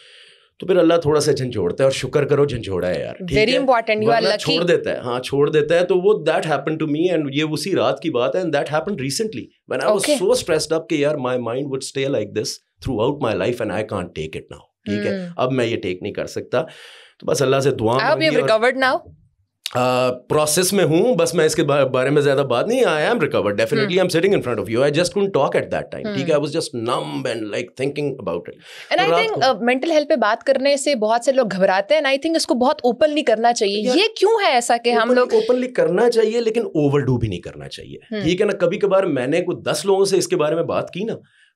तो फिर अल्लाह थोड़ा सा झंझोड़ता है, और शुक्र करो झंझोड़ा है यार, very important, you are lucky. छोड़ देता है, हाँ छोड़ देता है। तो वो that happened to me, and ये उसी रात की बात है, and that happened recently when I was so stressed up कि यार my mind would stay like this throughout my life and I can't take it now, ठीक है, अब मैं ये टेक नहीं कर सकता। तो बस अल्लाह से दुआ मांगी। Recovered now? प्रोसेस में हूँ, बस मैं इसके बारे में ज्यादा बात नहीं. I am recovered definitely. I am sitting in front of you. I just couldn't talk at that time. ठीक है, I was just numb and like thinking about it. And I think mental health पे बात करने से बहुत से लोग घबराते हैं. एंड आई थिंक इसको बहुत ओपनली करना चाहिए. ये क्यों है ऐसा कि हम लोग ओपनली करना चाहिए लेकिन ओवरडू भी नहीं करना चाहिए. ठीक है ना. कभी कभार मैंने कुछ 10 लोगों से इसके बारे में बात की ना,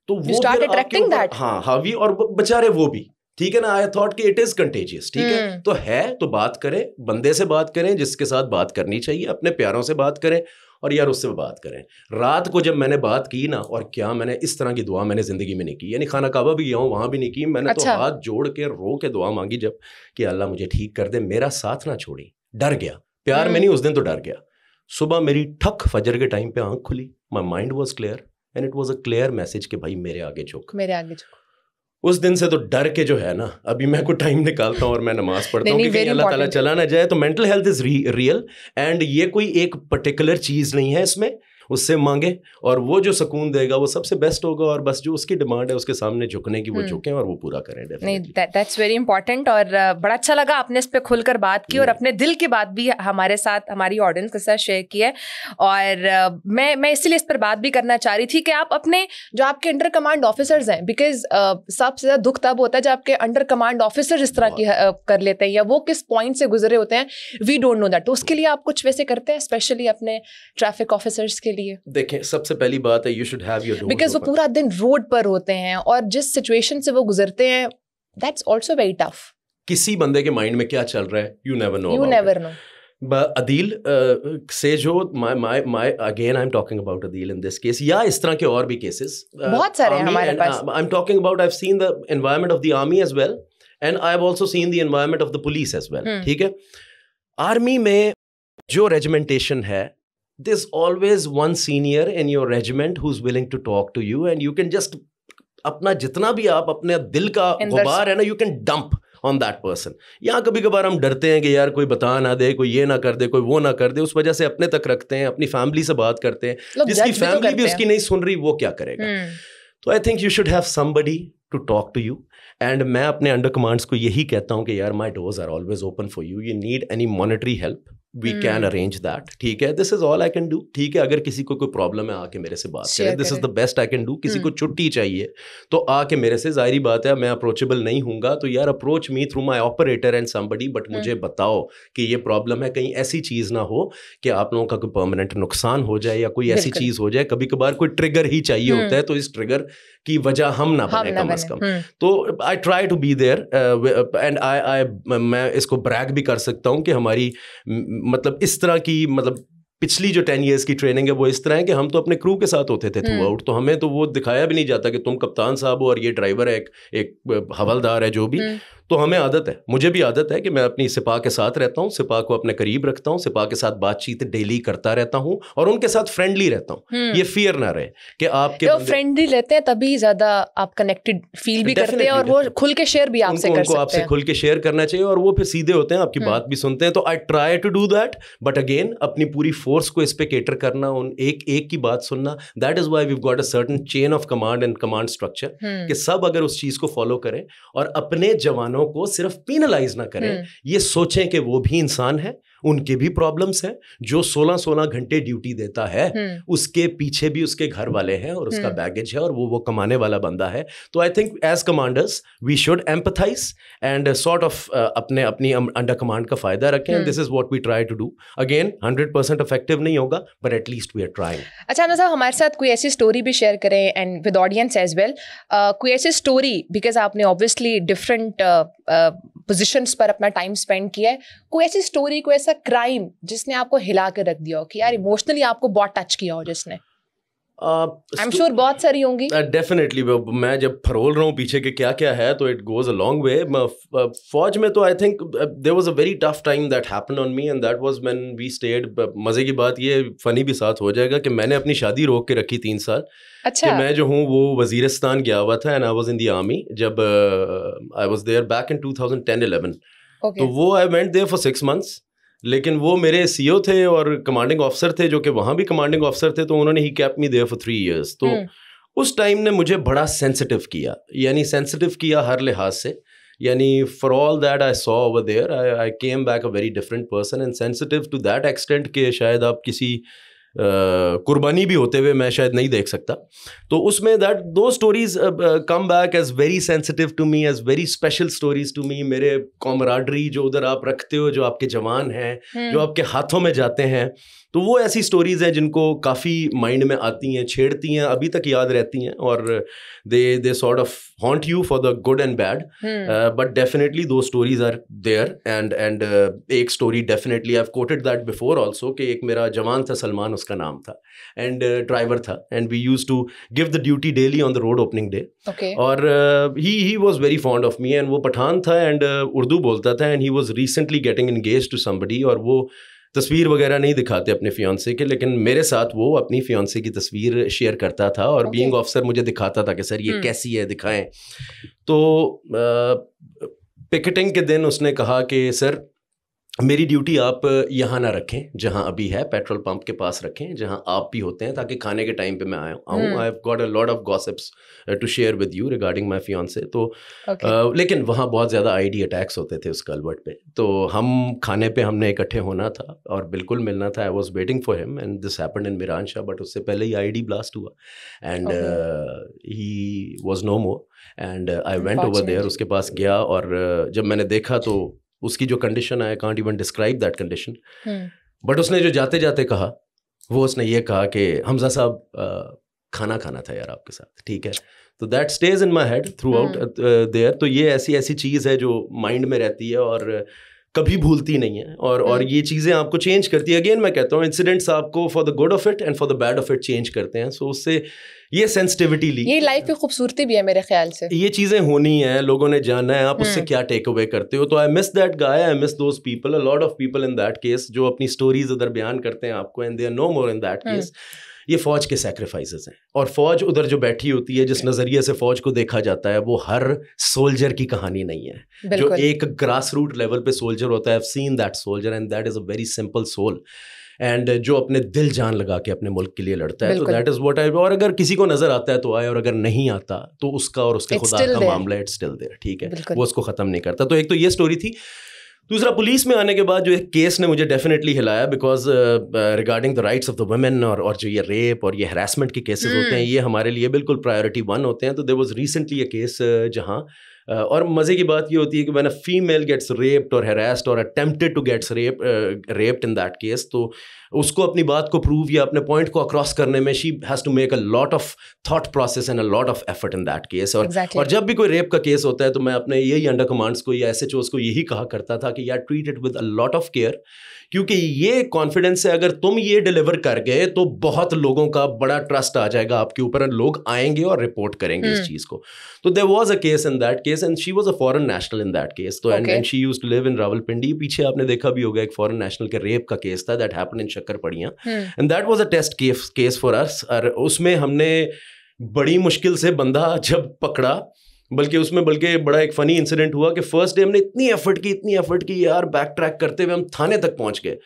तो वो स्टार्ट अट्रैक्टिंग दैट. हाँ हावी, और बेचारे वो भी. ठीक है ना. आई थॉट कि इट इज कंटेजियस. ठीक है, तो बात करें, बंदे से बात करें जिसके साथ बात करनी चाहिए, अपने प्यारों से बात करें और यार उससे बात करें. रात को जब मैंने बात की ना, और क्या मैंने इस तरह की दुआ मैंने जिंदगी में नहीं की. यानी खाना काबा भी गया हूँ, वहां भी नहीं की मैंने. तो हाथ जोड़ के रो के दुआ मांगी जब, कि अल्लाह मुझे ठीक कर दे, मेरा साथ ना छोड़ी. डर गया, प्यार में नहीं, उस दिन तो डर गया. सुबह मेरी ठक फजर के टाइम पे आंख खुली. My mind was clear and it was a clear message कि भाई मेरे आगे झुक, मेरे आगे झुक. उस दिन से तो डर के जो है ना, अभी मैं कोई टाइम निकालता हूँ और मैं नमाज पढ़ता हूँ कि कहीं अल्लाह ताला चला ना जाए. तो mental health is real and ये कोई एक पर्टिकुलर चीज़ नहीं है इसमें. उससे मांगे और वो जो सुकून देगा वो सबसे बेस्ट होगा. और बस जो उसकी डिमांड है उसके सामने झुकने की, वो झुकें और वो पूरा करें. नहीं, दैट्स वेरी इंपॉर्टेंट. और बड़ा अच्छा लगा आपने इस पे खुलकर बात की और अपने दिल की बात भी हमारे साथ, हमारी ऑडियंस के साथ शेयर की है. और मैं इसीलिए इस पर बात भी करना चाह रही थी कि आप अपने जो आपके अंडर कमांड ऑफिसर्स हैं, बिकॉज सबसे ज़्यादा दुख तब होता है जब आपके अंडर कमांड ऑफिसर इस तरह की कर लेते हैं या वो किस पॉइंट से गुजरे होते हैं, वी डोंट नो दैट. तो उसके लिए आप कुछ वैसे करते हैं स्पेशली अपने ट्रैफिक ऑफिसर्स के लिए? देखें, सबसे पहली बात है, you should have your doors, because वो पूरा दिन रोड पर होते हैं और जिस सिचुएशन से वो गुजरते हैं, दैट्स आल्सो वेरी टफ. किसी बंदे के माइंड में क्या चल रहा है, यू नेवर नो. अदील से जो my again I am talking about Adeel in this case, या इस तरह के और भी केसेस बहुत सारे हैं हमारे पास. I am talking about, I have seen the environment of the army as well and I have also seen the environment of the police as well. ठीक है, आर्मी में जो रेजिमेंटेशन है, there's always one senior in your regiment who's willing to talk to you and you can just अपना जितना भी आप अपने दिल का गुबार है ना, you can dump on that person. यहाँ कभी कभार हम डरते हैं कि यार कोई बता ना दे, कोई ये ना कर दे, कोई वो ना कर दे, उस वजह से अपने तक रखते हैं, अपनी फैमिली से बात करते हैं. जिसकी फैमिली भी उसकी नहीं सुन रही, वो क्या करेगा. तो I think you should have somebody to talk to you. And मैं अपने अंडर कमांड्स को यही कहता हूँ कि यार my doors are always open for you. You need any monetary help, we can arrange that. ठीक है, this is all I can do. ठीक है, अगर किसी को कोई प्रॉब्लम है आके मेरे से बात करें, this is the best I can do. किसी को छुट्टी चाहिए तो आके मेरे से, जाहिर बात है मैं अप्रोचेबल नहीं हूँगा, तो यार approach me through my operator and somebody. But मुझे बताओ कि ये प्रॉब्लम है, कहीं ऐसी चीज़ ना हो कि आप लोगों का कोई परमानेंट नुकसान हो जाए या कोई ऐसी चीज़ हो जाए. कभी कभार कोई ट्रिगर ही चाहिए होता है, तो इस ट्रिगर की वजह हम ना बने कम अज कम. तो I try to be there and मैं इसको ब्रैग भी कर सकता हूँ कि हमारी मतलब इस तरह की, मतलब पिछली जो 10 years की ट्रेनिंग है वो इस तरह है कि हम तो अपने क्रू के साथ होते थे थ्रू आउट. तो हमें तो वो दिखाया भी नहीं जाता कि तुम कप्तान साहब हो और ये ड्राइवर है, एक हवलदार है, जो भी. तो हमें आदत है, मुझे भी आदत है कि मैं अपनी सिपाह के साथ रहता हूँ, सिपाह को अपने करीब रखता हूँ, सिपाह के साथ बातचीत डेली करता रहता हूँ और उनके साथ फ्रेंडली रहता हूँ. ये फियर ना रहे कि आपके तो फ्रेंडली रहते हैं तभी ज्यादा आप कनेक्टेड फील भी करते हैं और वो खुल के शेयर भी आपसे कर सकते हैं. आपसे खुल के शेयर करना चाहिए और वो फिर सीधे होते हैं, आपकी बात भी सुनते हैं. तो I try to do that, but again अपनी पूरी फोर्स को इस पे केटर करना, उन एक की बात सुनना. That is why we have got a certain chain of command and command structure कि सब अगर उस चीज को फॉलो करें और अपने जवानों को सिर्फ पेनलाइज ना करें, ये सोचें कि वो भी इंसान है, उनके भी प्रॉब्लम्स हैं. जो 16 घंटे ड्यूटी देता है उसके पीछे भी उसके घर वाले हैं और उसका बैगेज है और वो कमाने वाला बंदा है. तो I think as commanders we should empathise and sort of अपनी अंडर कमांड का फायदा रखें. This is what we try to do. Again 100% effective नहीं होगा, but at least we are trying. अच्छा ना साहब, हमारे साथ कोई ऐसी स्टोरी भी शेयर करें and with audience as well. कोई ऐसी स्टोरी, बिकॉज आपने ऑब्वियसली डिफरेंट पोजिशंस पर अपना टाइम स्पेंड किया है, कोई ऐसी स्टोरी, कोई ऐसा क्राइम जिसने आपको हिला के रख दिया हो कि यार इमोशनली आपको बहुत टच किया हो जिसने? आई एम श्योर बहुत सारी होंगी. डेफिनेटली. मैं जब फरोल रहा हूँ पीछे के क्या क्या है, तो it goes a long way. फौज में तो I think there was a very tough time that happened on me and that was when we stayed. मजे की बात ये, फनी भी साथ हो जाएगा कि मैंने अपनी शादी रोक के रखी 3 साल. अच्छा. कि मैं जो हूँ वो वजीरिस्तान गया हुआ था and I was in the army. जब I was there back in 2010-11. तो वो I went there for 6 months. लेकिन वो मेरे सीओ थे और कमांडिंग ऑफिसर थे जो कि वहाँ भी कमांडिंग ऑफिसर थे, तो उन्होंने he kept me there for 3 years. तो उस टाइम ने मुझे बड़ा सेंसिटिव किया, यानी सेंसिटिव किया हर लिहाज से यानी for all that I saw over there I came back a very different person and sensitive to that extent कि शायद आप किसी कुर्बानी भी होते हुए मैं शायद नहीं देख सकता। तो उसमें दैट दो stories come back as very sensitive to me, as very special stories to me. मेरे कॉमराडरी जो उधर आप रखते हो, जो आपके जवान हैं, जो आपके हाथों में जाते हैं, तो वो ऐसी स्टोरीज हैं जिनको काफ़ी माइंड में आती हैं, छेड़ती हैं, अभी तक याद रहती हैं और they sort of haunt you for the good and bad. But definitely दो स्टोरीज आर देयर एंड एक story definitely I have quoted that before also कि एक मेरा जवान था, सलमान उसका नाम था, एंड ड्राइवर था, and we used to give the duty daily on the road opening day. और he was very fond of me and वो पठान था एंड उर्दू बोलता था and he was recently getting engage to somebody. और वो तस्वीर वगैरह नहीं दिखाते अपने फियांसे के, लेकिन मेरे साथ वो अपनी फियांसे की तस्वीर शेयर करता था और बीइंग ऑफिसर मुझे दिखाता था कि सर ये कैसी है, दिखाएं। तो पिकेटिंग के दिन उसने कहा कि सर मेरी ड्यूटी आप यहाँ ना रखें जहाँ अभी है, पेट्रोल पंप के पास रखें जहाँ आप भी होते हैं, ताकि खाने के टाइम पे मैं आऊँ। I have got a lot of gossips to share with you regarding my fiance. तो लेकिन वहाँ बहुत ज़्यादा आईडी अटैक्स होते थे उस कलवर्ट पे, तो हम खाने पे हमने इकट्ठे होना था और बिल्कुल मिलना था। I was waiting for him and this happened in Miranshah, but उससे पहले ही आईडी ब्लास्ट हुआ and he was no more and I went over there, उसके पास गया और जब मैंने देखा तो उसकी जो condition, I can't even describe that condition. But उसने जो जाते जाते कहा, वो उसने ये कहा कि हमजा साहब खाना खाना था यार आपके साथ, ठीक है। तो that stage in my head throughout there. तो ये ऐसी चीज़ है जो माइंड में रहती है और कभी भूलती नहीं है और ये चीज़ें आपको चेंज करती है। अगेन मैं कहता हूँ इंसिडेंट्स आपको for the good of it and for the bad of it change करते हैं। सो उससे ये सेंसिटिविटी ली, ये लाइफ की खूबसूरती भी है मेरे ख्याल से। ये चीज़ें होनी है, लोगों ने जानना है आप उससे क्या टेक अवे करते हो। तो I miss that guy, I miss those people, a lot of people in that case जो अपनी स्टोरीज उधर बयान करते हैं आपको, and they are no more in that case. ये फौज के सैक्रिफाइसेस हैं और फौज उधर जो बैठी होती है, जिस नज़रिए से फौज को देखा जाता है, वो हर सोल्जर की कहानी नहीं है। जो एक ग्रास रूट लेवल पे सोल्जर होता है, I have seen that soldier and that is a very simple soul, and जो अपने दिल जान लगा के अपने मुल्क के लिए लड़ता है। तो दैट इज़ व्हाट आई। और अगर किसी को नज़र आता है तो आए, और अगर नहीं आता तो उसका और उसके खुदा का मामला इट्स स्टिल देयर, ठीक है, वो उसको ख़त्म नहीं करता। तो एक तो ये स्टोरी थी। दूसरा, पुलिस में आने के बाद जो एक केस ने मुझे डेफिनेटली हिलाया, because regarding the rights of the women और जो ये रेप और ये हरासमेंट के केसेस होते हैं, ये हमारे लिए बिल्कुल प्रायोरिटी 1 होते हैं। तो there was recently a case जहाँ और मज़े की बात ये होती है कि when a female gets raped और हरास्ड और attempted to gets raped in that case, तो उसको अपनी बात को प्रूव या अपने पॉइंट को अक्रॉस करने में she has to make a lot of thought process and a lot of effort in that case. और जब भी कोई रेप का केस होता है तो मैं अपने यही अंडर कमांड्स को या SHOs को यही कहा करता था कि यार treat it with a lot of care, क्योंकि ये कॉन्फिडेंस है, अगर तुम ये डिलीवर कर गए तो बहुत लोगों का बड़ा ट्रस्ट आ जाएगा आपके ऊपर, लोग आएंगे और रिपोर्ट करेंगे इस चीज़ को। तो there was a case in that case and she was a foreign national in that case. तो and she used to live in Rawalpindi. पीछे आपने देखा भी होगा एक फॉरेन नेशनल के रेप का केस था that happened in Shakarparian, and that was a test case for us. और उसमें हमने बड़ी मुश्किल से बंदा जब पकड़ा, बल्कि बड़ा एक फ़नी इंसिडेंट हुआ कि फर्स्ट डे हमने इतनी एफर्ट की यार, बैक ट्रैक करते हुए हम थाने तक पहुंच गए।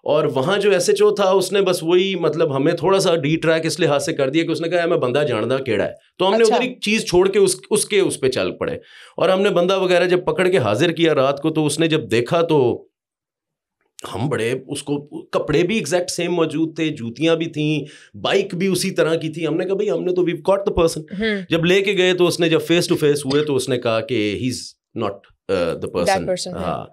और वहाँ जो SHO था उसने बस वही मतलब हमें थोड़ा सा डी ट्रैक इस लिहाज से कर दिया कि उसने कहा मैं बंदा जानदा केड़ा है। तो हमने उधर एक चीज़ छोड़ के उस पे चल पड़े और हमने बंदा वगैरह जब पकड़ के हाजिर किया रात को, तो उसने जब देखा तो हम बड़े, उसको कपड़े भी एग्जैक्ट सेम मौजूद थे, जूतियां भी थी, बाइक भी उसी तरह की थी। हमने कहा भाई हमने तो वी गॉट द पर्सन। जब लेके गए तो उसने जब फेस टू फेस हुए तो उसने कहा कि he is not the person. हाँ,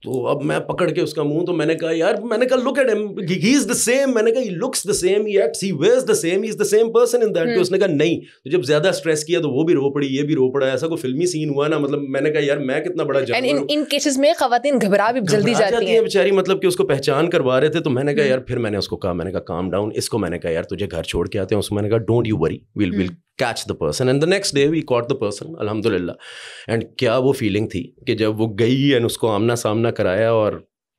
तो अब मैं पकड़ के उसका मुंह, तो मैंने कहा look at him, he is the same. मैंने कहा he looks the same, he acts, he wears the same, he is the same person in that. उसने कहा नहीं। तो जब ज्यादा स्ट्रेस किया तो वो भी रो पड़ी, ये भी रो पड़ा। ऐसा कोई फिल्मी सीन हुआ ना, मतलब मैंने कहा यार मैं कितना बड़ा जानवर हूं। इन केसेस में खवातीन घबरा भी जल्दी जाती हैं बेचारी, मतलब कि उसको पहचान करवा रहे थे। तो मैंने कहा यार, फिर मैंने उसको कहा, मैंने कहा काम डाउन। इसको मैंने कहा यार तुझे घर छोड़ के आते हैं। उसको मैंने कहा don't you worry, will catch the person, and the next day we caught the person, अल्हम्दुलिल्लाह। एंड क्या वो फीलिंग थी कि जब वो गई एंड उसको आमना सामना कराया, और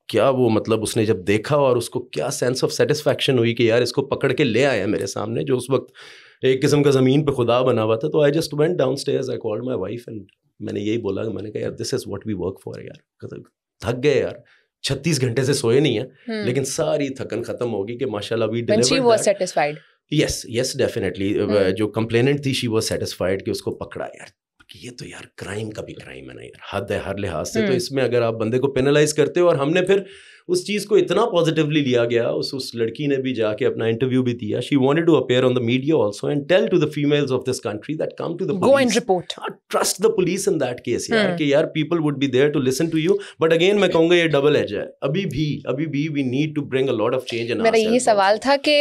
क्या वो मतलब उसने जब देखा और उसको क्या सेंस ऑफ सेटिस्फैक्शन हुई कि यार इसको पकड़ के ले आया मेरे सामने, जो उस वक्त एक किस्म का ज़मीन पे खुदा बना हुआ था। तो I just went downstairs, I called my wife and मैंने यही बोला, मैंने कहा यार this is what we work for. यार थक गए यार, 36 घंटे से सोए नहीं है, लेकिन सारी थकन खत्म होगी कि माशाल्लाह वी डिलीवर्ड। Yes, definitely. जो कंप्लेनेंट थी, शी वाज सेटिस्फाइड कि उसको पकड़ा यार। कि ये तो यार क्राइम का भी क्राइम है ना यार, हद है हर लिहाज से। तो इसमें अगर आप बंदे को पेनलाइज करते हो, और हमने फिर उस चीज़ को इतना पॉजिटिवली लिया गया, उस लड़की ने भी जाके अपना इंटरव्यू भी दिया। She wanted to appear on the media also and tell to the females of this country that come to the police, go and report, trust the police in that case यार, कि यार people would be there to listen to you. But again मैं कहूँगा ये double edge है, अभी भी we need to bring a lot of change in. मेरा यही सवाल था कि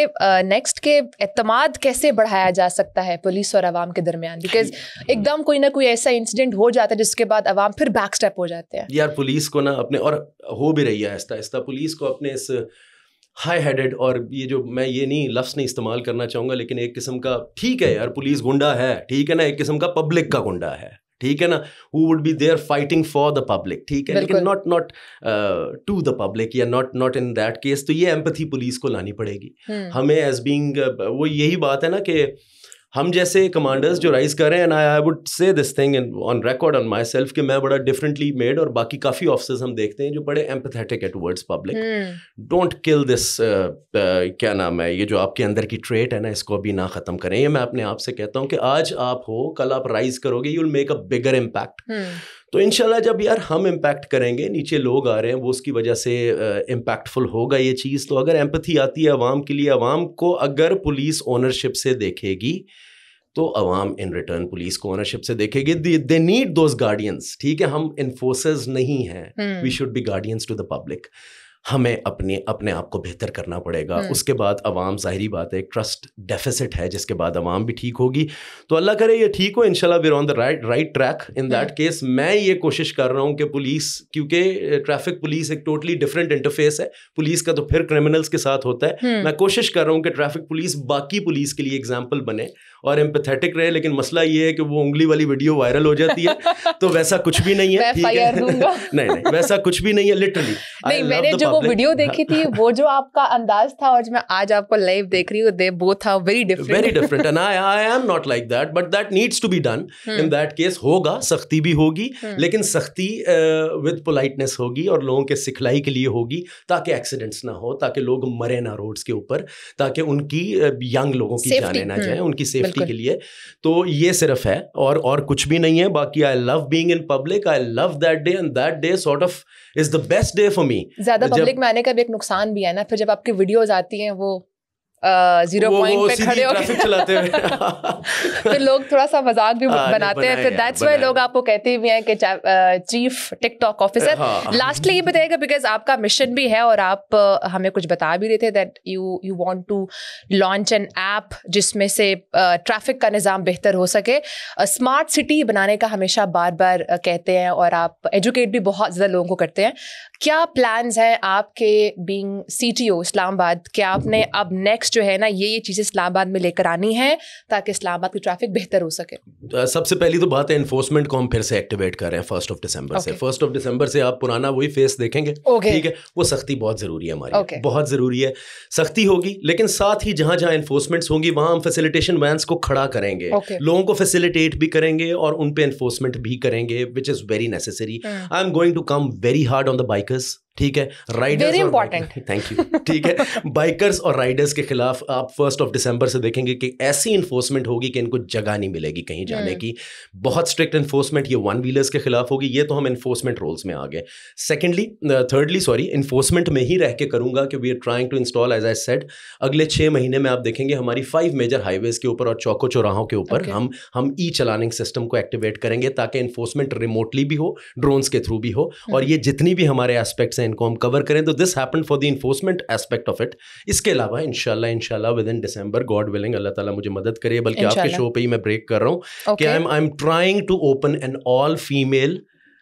नेक्स्ट के एतमाद कैसे बढ़ाया जा सकता है पुलिस और आवाम के दरमियान, बिकॉज एकदम कोई ना कोई ऐसा इंसिडेंट हो जाता है जिसके बाद आवाम फिर बैक स्टेप हो जाते हैं यार। पुलिस को ना अपने, और हो भी रही है आहिस्ता आहिस्ता, पुलिस को अपने इस हाई हेडेड, और ये जो मैं ये नहीं लफ्ज़ नहीं इस्तेमाल करना चाहूँगा, लेकिन एक किस्म का, ठीक है यार पुलिस गुंडा है, ठीक है ना, एक किस्म का पब्लिक का गुंडा है, ठीक है ना, who would be there fighting for the public, ठीक है, लेकिन नॉट टू द पब्लिक, या नॉट इन दैट केस। तो ये एम्पैथी पुलिस को लानी पड़ेगी हमें एज बीइंग, वो यही बात है ना कि हम जैसे कमांडर्स जो राइज कर रहे हैं, and I would say this thing on record on my self, कि मैं बड़ा डिफरेंटली मेड, और बाकी काफ़ी ऑफिसर्स हम देखते हैं जो बड़े एम्पैथेटिक है towards public. Don't kill this, क्या नाम है, ये जो आपके अंदर की ट्रेट है ना, इसको अभी ना ख़त्म करें। ये मैं अपने आप से कहता हूँ कि आज आप हो, कल आप राइज करोगे, you will make a bigger impact. तो इंशाल्लाह जब यार हम इम्पैक्ट करेंगे, नीचे लोग आ रहे हैं, वो उसकी वजह से इम्पैक्टफुल होगा ये चीज़। तो अगर एम्पैथी आती है अवाम के लिए, अवाम को अगर पुलिस ओनरशिप से देखेगी, तो अवाम इन रिटर्न पुलिस को ओनरशिप से देखेगी। दे नीड दोज गार्डियंस, ठीक है, हम इन्फोर्सर्स नहीं हैं, we should be guardians to the public. हमें अपने आप को बेहतर करना पड़ेगा। उसके बाद अवाम, जाहिरी बात है, एक ट्रस्ट डेफिसिट है, जिसके बाद अवाम भी ठीक होगी। तो अल्लाह करे ये ठीक हो, इंशाल्लाह we are on the right track in that case. मैं ये कोशिश कर रहा हूँ कि पुलिस, क्योंकि ट्रैफिक पुलिस एक टोटली डिफरेंट इंटरफेस है, पुलिस का तो फिर क्रिमिनल्स के साथ होता है। मैं कोशिश कर रहा हूँ कि ट्रैफिक पुलिस बाकी पुलिस के लिए एग्जाम्पल बने और एम्पैथेटिक रहे। लेकिन मसला ये है कि वो उंगली वाली वीडियो वायरल हो जाती है, तो वैसा कुछ भी नहीं है, ठीक है नहीं वैसा कुछ भी नहीं है, लिटरली। नहीं, मैंने जो वो वीडियो देखी थी, वो जो आपका अंदाज था और जो मैं आज आपको लाइव देख रही हूँ, they both are very different, and I am not like that, but that needs to be done in that case. होगा, सख्ती भी होगी, लेकिन सख्ती विद पोलाइटनेस होगी और लोगों के सिखलाई के लिए होगी, ताकि एक्सीडेंट्स ना हो, ताकि लोग मरे ना रोड्स के ऊपर, ताकि उनकी यंग लोगों की जाने ना जाए, उनकी सेफ्टी के लिए। तो ये सिर्फ है, और कुछ भी नहीं है। बाकी आई love being in public, I love that day, and that day sort of is the best day for me. ज्यादा पब्लिक में आने का भी एक नुकसान भी है ना, फिर जब आपकी वीडियोस आती हैं वो 0 पॉइंट पे खड़े हो ट्रैफिक चलाते हुए फिर लोग थोड़ा सा मजाक भी बनाते हैं, फिर दैट्स व्हाई लोग आपको कहते भी हैं कि चीफ टिकटॉक ऑफिसर। लास्टली ये बताइएगा, बिकॉज आपका मिशन भी है और आप हमें कुछ बता भी रहे थे that you want to launch an app जिसमें से ट्रैफिक का निज़ाम बेहतर हो सके। स्मार्ट सिटी बनाने का हमेशा बार बार कहते हैं और आप एजुकेट भी बहुत ज़्यादा लोगों को करते हैं। क्या प्लान्स हैं आपके बीइंग CTO इस्लामाबाद? क्या आपने अब नेक्स्ट जो है ना ये चीज़ें इस्लामाबाद में लेकर आनी है ताकि इस्लामाबाद की ट्रैफिक बेहतर हो सके? सबसे पहली तो बात है इन्फोर्समेंट को हम फिर से एक्टिवेट कर रहे हैं 1 दिसंबर से। 1 दिसंबर से आप पुराना वही फेस देखेंगे, ठीक है। वो सख्ती बहुत ज़रूरी है हमारी, बहुत ज़रूरी है। सख्ती होगी, लेकिन साथ ही जहाँ जहाँ इन्फोर्समेंट्स होंगी वहाँ हम फैसिलिटेशन वैन्स को खड़ा करेंगे, लोगों को फैसिलिटेट भी करेंगे और उन पे इन्फोर्समेंट भी करेंगे, which is very necessary. I am going to come very hard on the bikers, ठीक है, riders, very important, thank you, ठीक है। बाइकर्स और राइडर्स के खिलाफ आप 1 दिसंबर से देखेंगे कि ऐसी इन्फोर्समेंट होगी कि इनको जगह नहीं मिलेगी कहीं जाने की। बहुत स्ट्रिक्ट इन्फोर्समेंट ये 1 व्हीलर्स के खिलाफ होगी। ये तो हम इन्फोर्समेंट रोल्स में आ गए। थर्डली इन्फोर्समेंट में ही रह के करूंगा कि we are trying to install, as I said, अगले 6 महीने में आप देखेंगे हमारी 5 मेजर हाईवेज के ऊपर और चौकों चौराहों के ऊपर हम ई चलानिंग सिस्टम को एक्टिवेट करेंगे, ताकि इन्फोर्समेंट रिमोटली भी हो, ड्रोन्स के थ्रू भी हो, और ये जितनी भी हमारे एस्पेक्ट्स हैं इनको हम कवर करें। तो this happened for the enforcement aspect of it. इसके अलावा इंशाल्लाह within December, God willing, Allah ताला मुझे मदद करे, बल्कि आपके शो पे ही मैं ब्रेक कर रहा हूँ कि I am trying to open an all female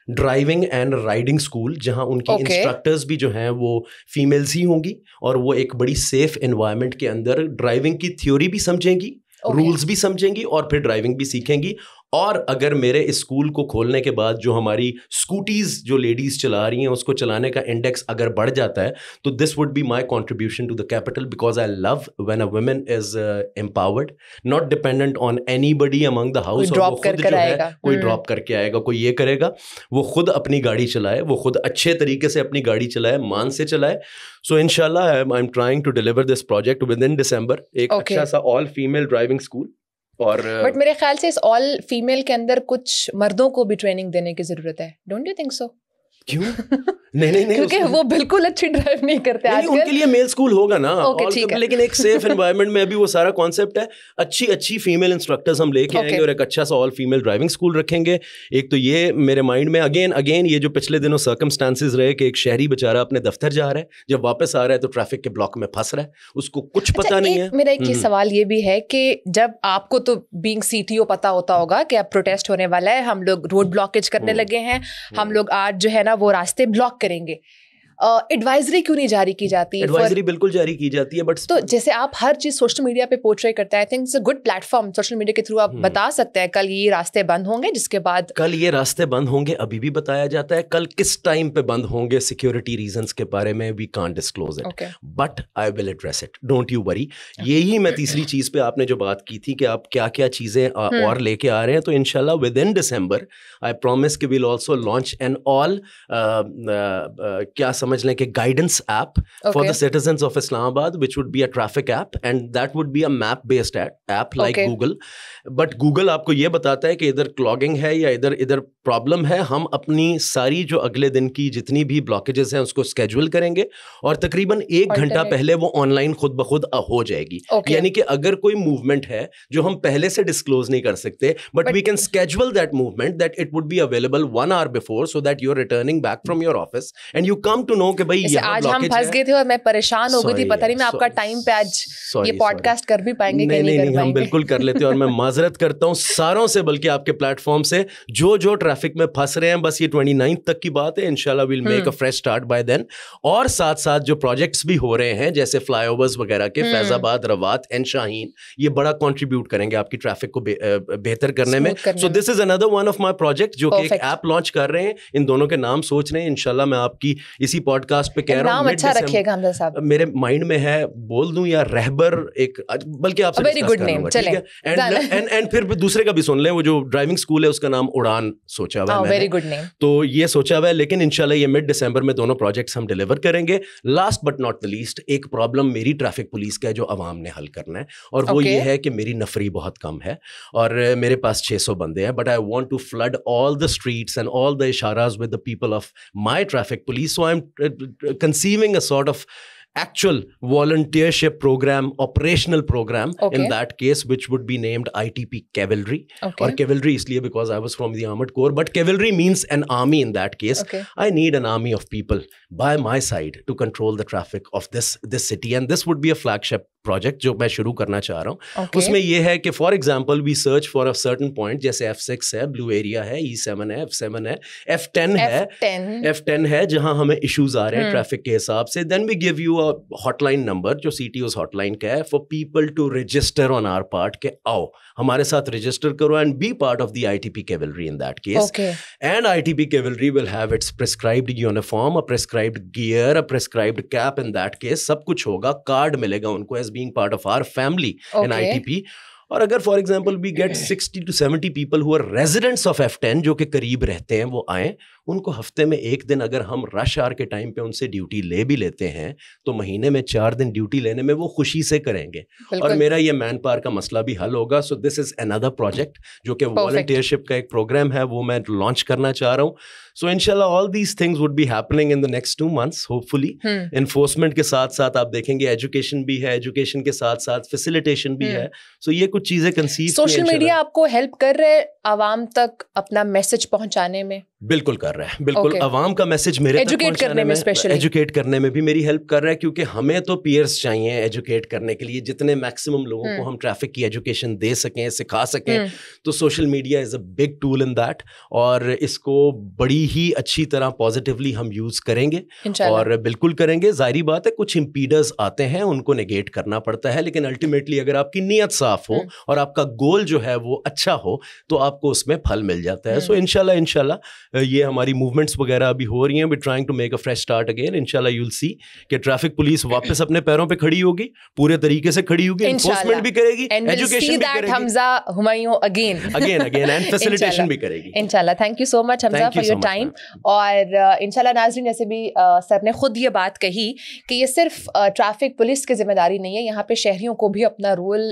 driving and riding school, जहां उनकी इंस्ट्रक्टर्स भी जो हैं वो फीमेल्स ही होंगी, और वो एक बड़ी सेफ एनवायरनमेंट के अंदर ड्राइविंग की थ्योरी भी समझेंगी, रूल्स भी समझेंगी और फिर ड्राइविंग भी सीखेंगी। और अगर मेरे इस स्कूल को खोलने के बाद जो हमारी स्कूटीज़ जो लेडीज़ चला रही हैं उसको चलाने का इंडेक्स अगर बढ़ जाता है, तो this would be my contribution to the capital, because I love when a woman is empowered, not dependent on anybody among the house. कोई ड्रॉप करके आएगा, कोई ये करेगा, वो खुद अपनी गाड़ी चलाए, वो खुद अच्छे तरीके से अपनी गाड़ी चलाए, मान से चलाए। सो इंशाल्लाह I am trying to deliver this project within December, एक अच्छा सा ऑल फीमेल ड्राइविंग स्कूल और बट मेरे ख्याल से इस ऑल फीमेल के अंदर कुछ मर्दों को भी ट्रेनिंग देने की जरूरत है, डोंट यू थिंक सो? क्यों? नहीं क्योंकि वो बिल्कुल अच्छी ड्राइव नहीं करते आजकल। उनके लिए मेल स्कूल होगा ना, okay, लेकिन एक सेफ एनवायरनमेंट में अभी वो सारा कॉन्सेप्ट है। अच्छी फीमेल इंस्ट्रक्टर्स हम लेके आएंगे और एक अच्छा सा ऑल फीमेल ड्राइविंग स्कूल रखेंगे। एक तो ये मेरे माइंड में अगेन ये जो पिछले दिनों सर्कमस्टांसेस रहे कि एक शहरी बेचारा अपने दफ्तर जा रहा है, जब वापस आ रहा है तो ट्रैफिक के ब्लॉक में फंस रहा है, उसको कुछ पता नहीं है। मेरा एक सवाल ये भी है कि जब आपको तो बीइंग CTO पता होता होगा कि अब प्रोटेस्ट होने वाला है, हम लोग रोड ब्लॉकेज करने लगे हैं, हम लोग आज जो है ना वो रास्ते ब्लॉक करेंगे, एडवाइजरी क्यों नहीं जारी की जाती? एडवाइजरी बिल्कुल जारी की जाती है, बट तो जैसे आप हर चीज सोशल मीडिया पे पोर्ट्रे करते हैं, आई think it's a good platform, social media के थ्रू आप बता सकते हैं कल ये रास्ते बंद होंगे, जिसके बाद कल ये रास्ते बंद होंगे अभी भी बताया जाता है, कल किस टाइम पे बंद होंगे सिक्योरिटी रीजंस के बारे में we can't disclose it, but I will address it, don't you worry. यही मैं तीसरी चीज पे आपने जो बात की थी कि आप क्या क्या चीजें और लेके आ रहे हैं, तो इंशाल्लाह within December I promise कि will also launch an all क्या समझ लें कि guidance app for the citizens of Islamabad, which would be a traffic app, and that would be a map based app like Google, but Google आपको ये बताता है कि इधर क्लॉगिंग है या इधर प्रॉब्लम है, हम अपनी सारी जो अगले दिन की जितनी भी ब्लॉकेजेस हैं उसको स्केड्यूल करेंगे और तकरीबन 1 घंटा पहले वो ऑनलाइन खुद ब खुद हो जाएगी। यानी कि अगर कोई मूवमेंट है जो हम पहले से डिस्क्लोज नहीं कर सकते, but we can schedule that movement that it would be available 1 hour before, so that you are returning back from your office and you come to know कि भाई आज हम फंस गए थे और मैं परेशान हो गई थी, पता नहीं मैं आपका टाइम पे आज ये पॉडकास्ट कर भी पाएंगे कि नहीं, हम बिल्कुल कर लेते हैं और मैं माजरत करता हूँ सारों से, बल्कि आपके प्लेटफॉर्म से जो ट्रैफिक में फंस रहे हैं, बस ये 29 तक की बात है, इंशाल्लाह will make a fresh start by then. और साथ साथ जो प्रोजेक्ट्स भी हो रहे हैं जैसे फ्लाईओवर्स वगैरह के, फैजाबाद, रवात एंड शाहीन, ये बड़ा कंट्रीब्यूट करेंगे आपकी ट्रैफिक को बेहतर करने में। So this is another one of my project जो कि एक ऐप लॉन्च कर रहे हैं, इन दोनों के नाम सोच रहे हैं, इंशाल्लाह मैं आपकी इसी पॉडकास्ट पे कह रहा हूँ, अच्छा रखिएगा हमजा साहब, मेरे माइंड में है, बोल दूं या रहबर, एक बल्कि आपसे वेरी गुड नेम, चले एंड फिर दूसरे का भी सुन लें, वो जो ड्राइविंग स्कूल है उसका नाम उड़ान सोचा हुआ है, वेरी गुड नेम, तो ये सोचा हुआ है, लेकिन इंशाल्लाह ये मिड दिसंबर में दोनों प्रोजेक्ट्स हम डिलीवर करेंगे। Last but not the least, एक प्रॉब्लम मेरी ट्रैफिक पुलिस का है जो अवाम ने हल करना है, और वो ये है कि मेरी नफरी बहुत कम है और मेरे पास 600 बंदे हैं, but I want to flood all the streets and all the इशारास with the people of my traffic police, so I am conceiving a sort of actual volunteership program, operational program in that case, which would be named ITP Cavalry. Or Cavalry isliye because I was from the Armored Corps, but Cavalry means an army in that case. I need an army of people by my side to control the traffic of this city, and this would be a flagship project जो मैं शुरू करना चाह रहा हूँ। उसमें ये है कि for example we search for a certain point, जैसे F6 है, ब्लू एरिया है, E7 है, F7 है, F10 है, जहां हमें इश्यूज आ रहे हैं ट्रैफिक के हिसाब से, then we give you a hotline number जो CTO's हॉटलाइन का है, for people to register on our part के आओ हमारे साथ रजिस्टर करो and be part of the ITP Cavalry in that case. And ITP Cavalry will have its prescribed uniform, a prescribed gear, a prescribed cap in that case, सब कुछ होगा, card मिलेगा उनको as being part of our family in ITP. और अगर for example we get 60 to 70 people who are residents of F10 जो कि करीब रहते हैं, वो आए, उनको हफ्ते में 1 दिन अगर हम रश आवर के टाइम पे उनसे ड्यूटी ले भी लेते हैं तो महीने में 4 दिन ड्यूटी लेने में वो खुशी से करेंगे और मेरा ये मैन पावर का मसला भी हल होगा। So this is another project जो कि वॉलंटियरशिप का एक प्रोग्राम है, वो मैं लॉन्च करना चाह रहा हूँ। सो इंशाल्लाह all these things would be happening in the next 2 months hopefully. Enforcement के साथ साथ आप देखेंगे एजुकेशन भी है, एजुकेशन के साथ साथ फैसिलिटेशन भी है। सो ये कुछ चीजें कंसीव, सोशल मीडिया आपको हेल्प कर रहे हैं आवाम तक अपना मैसेज पहुंचाने में? बिल्कुल कर रहा है, बिल्कुल आवाम का मैसेज मेरे तक पहुंचाने में, एजुकेट करने में भी मेरी हेल्प कर रहा है, क्योंकि हमें तो पीयर्स चाहिए एजुकेट करने के लिए, जितने मैक्सिमम लोगों को हम ट्रैफिक की एजुकेशन दे सकें, सिखा सकें, तो social media is a big tool in that, और इसको बड़ी ही अच्छी तरह पॉजिटिवली हम यूज करेंगे और बिल्कुल करेंगे। जाहिर बात है कुछ इंपीडर्स आते हैं, उनको नेगेट करना पड़ता है, लेकिन अल्टीमेटली अगर आपकी नीयत साफ हो और आपका गोल जो है वो अच्छा हो तो आपको उसमें फल मिल जाता है। सो इंशाल्लाह ये हमारी मूवमेंट्स वगैरह अभी हो रही हैं, we trying to make a fresh start again. इंशाल्लाह यू विल सी कि ट्रैफिक पुलिस वापस अपने पैरों पे खड़ी होगी, पूरे तरीके से खड़ी होगी, एनफोर्समेंट भी करेगी, एजुकेशन भी करेगी, Hamza Humayun again and facilitation भी करेगी इंशाल्लाह। Thank you so much Hamza for your time. और इंशाल्लाह नाज़रीन, जैसे भी सर ने खुद ये बात कही कि ये सिर्फ ट्रैफिक पुलिस की जिम्मेदारी नहीं है, यहाँ पे शहरियों को भी अपना रोल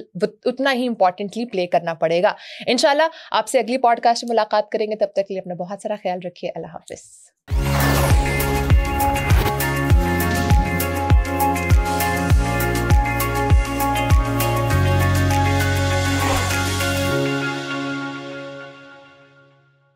उतना ही इंपॉर्टेंटली प्ले करना पड़ेगा। इंशाल्लाह आपसे अगली पॉडकास्ट में मुलाकात करेंगे, तब तक के लिए अपना बहुत सारा ख्याल रखिए। अल्लाह हाफिज़।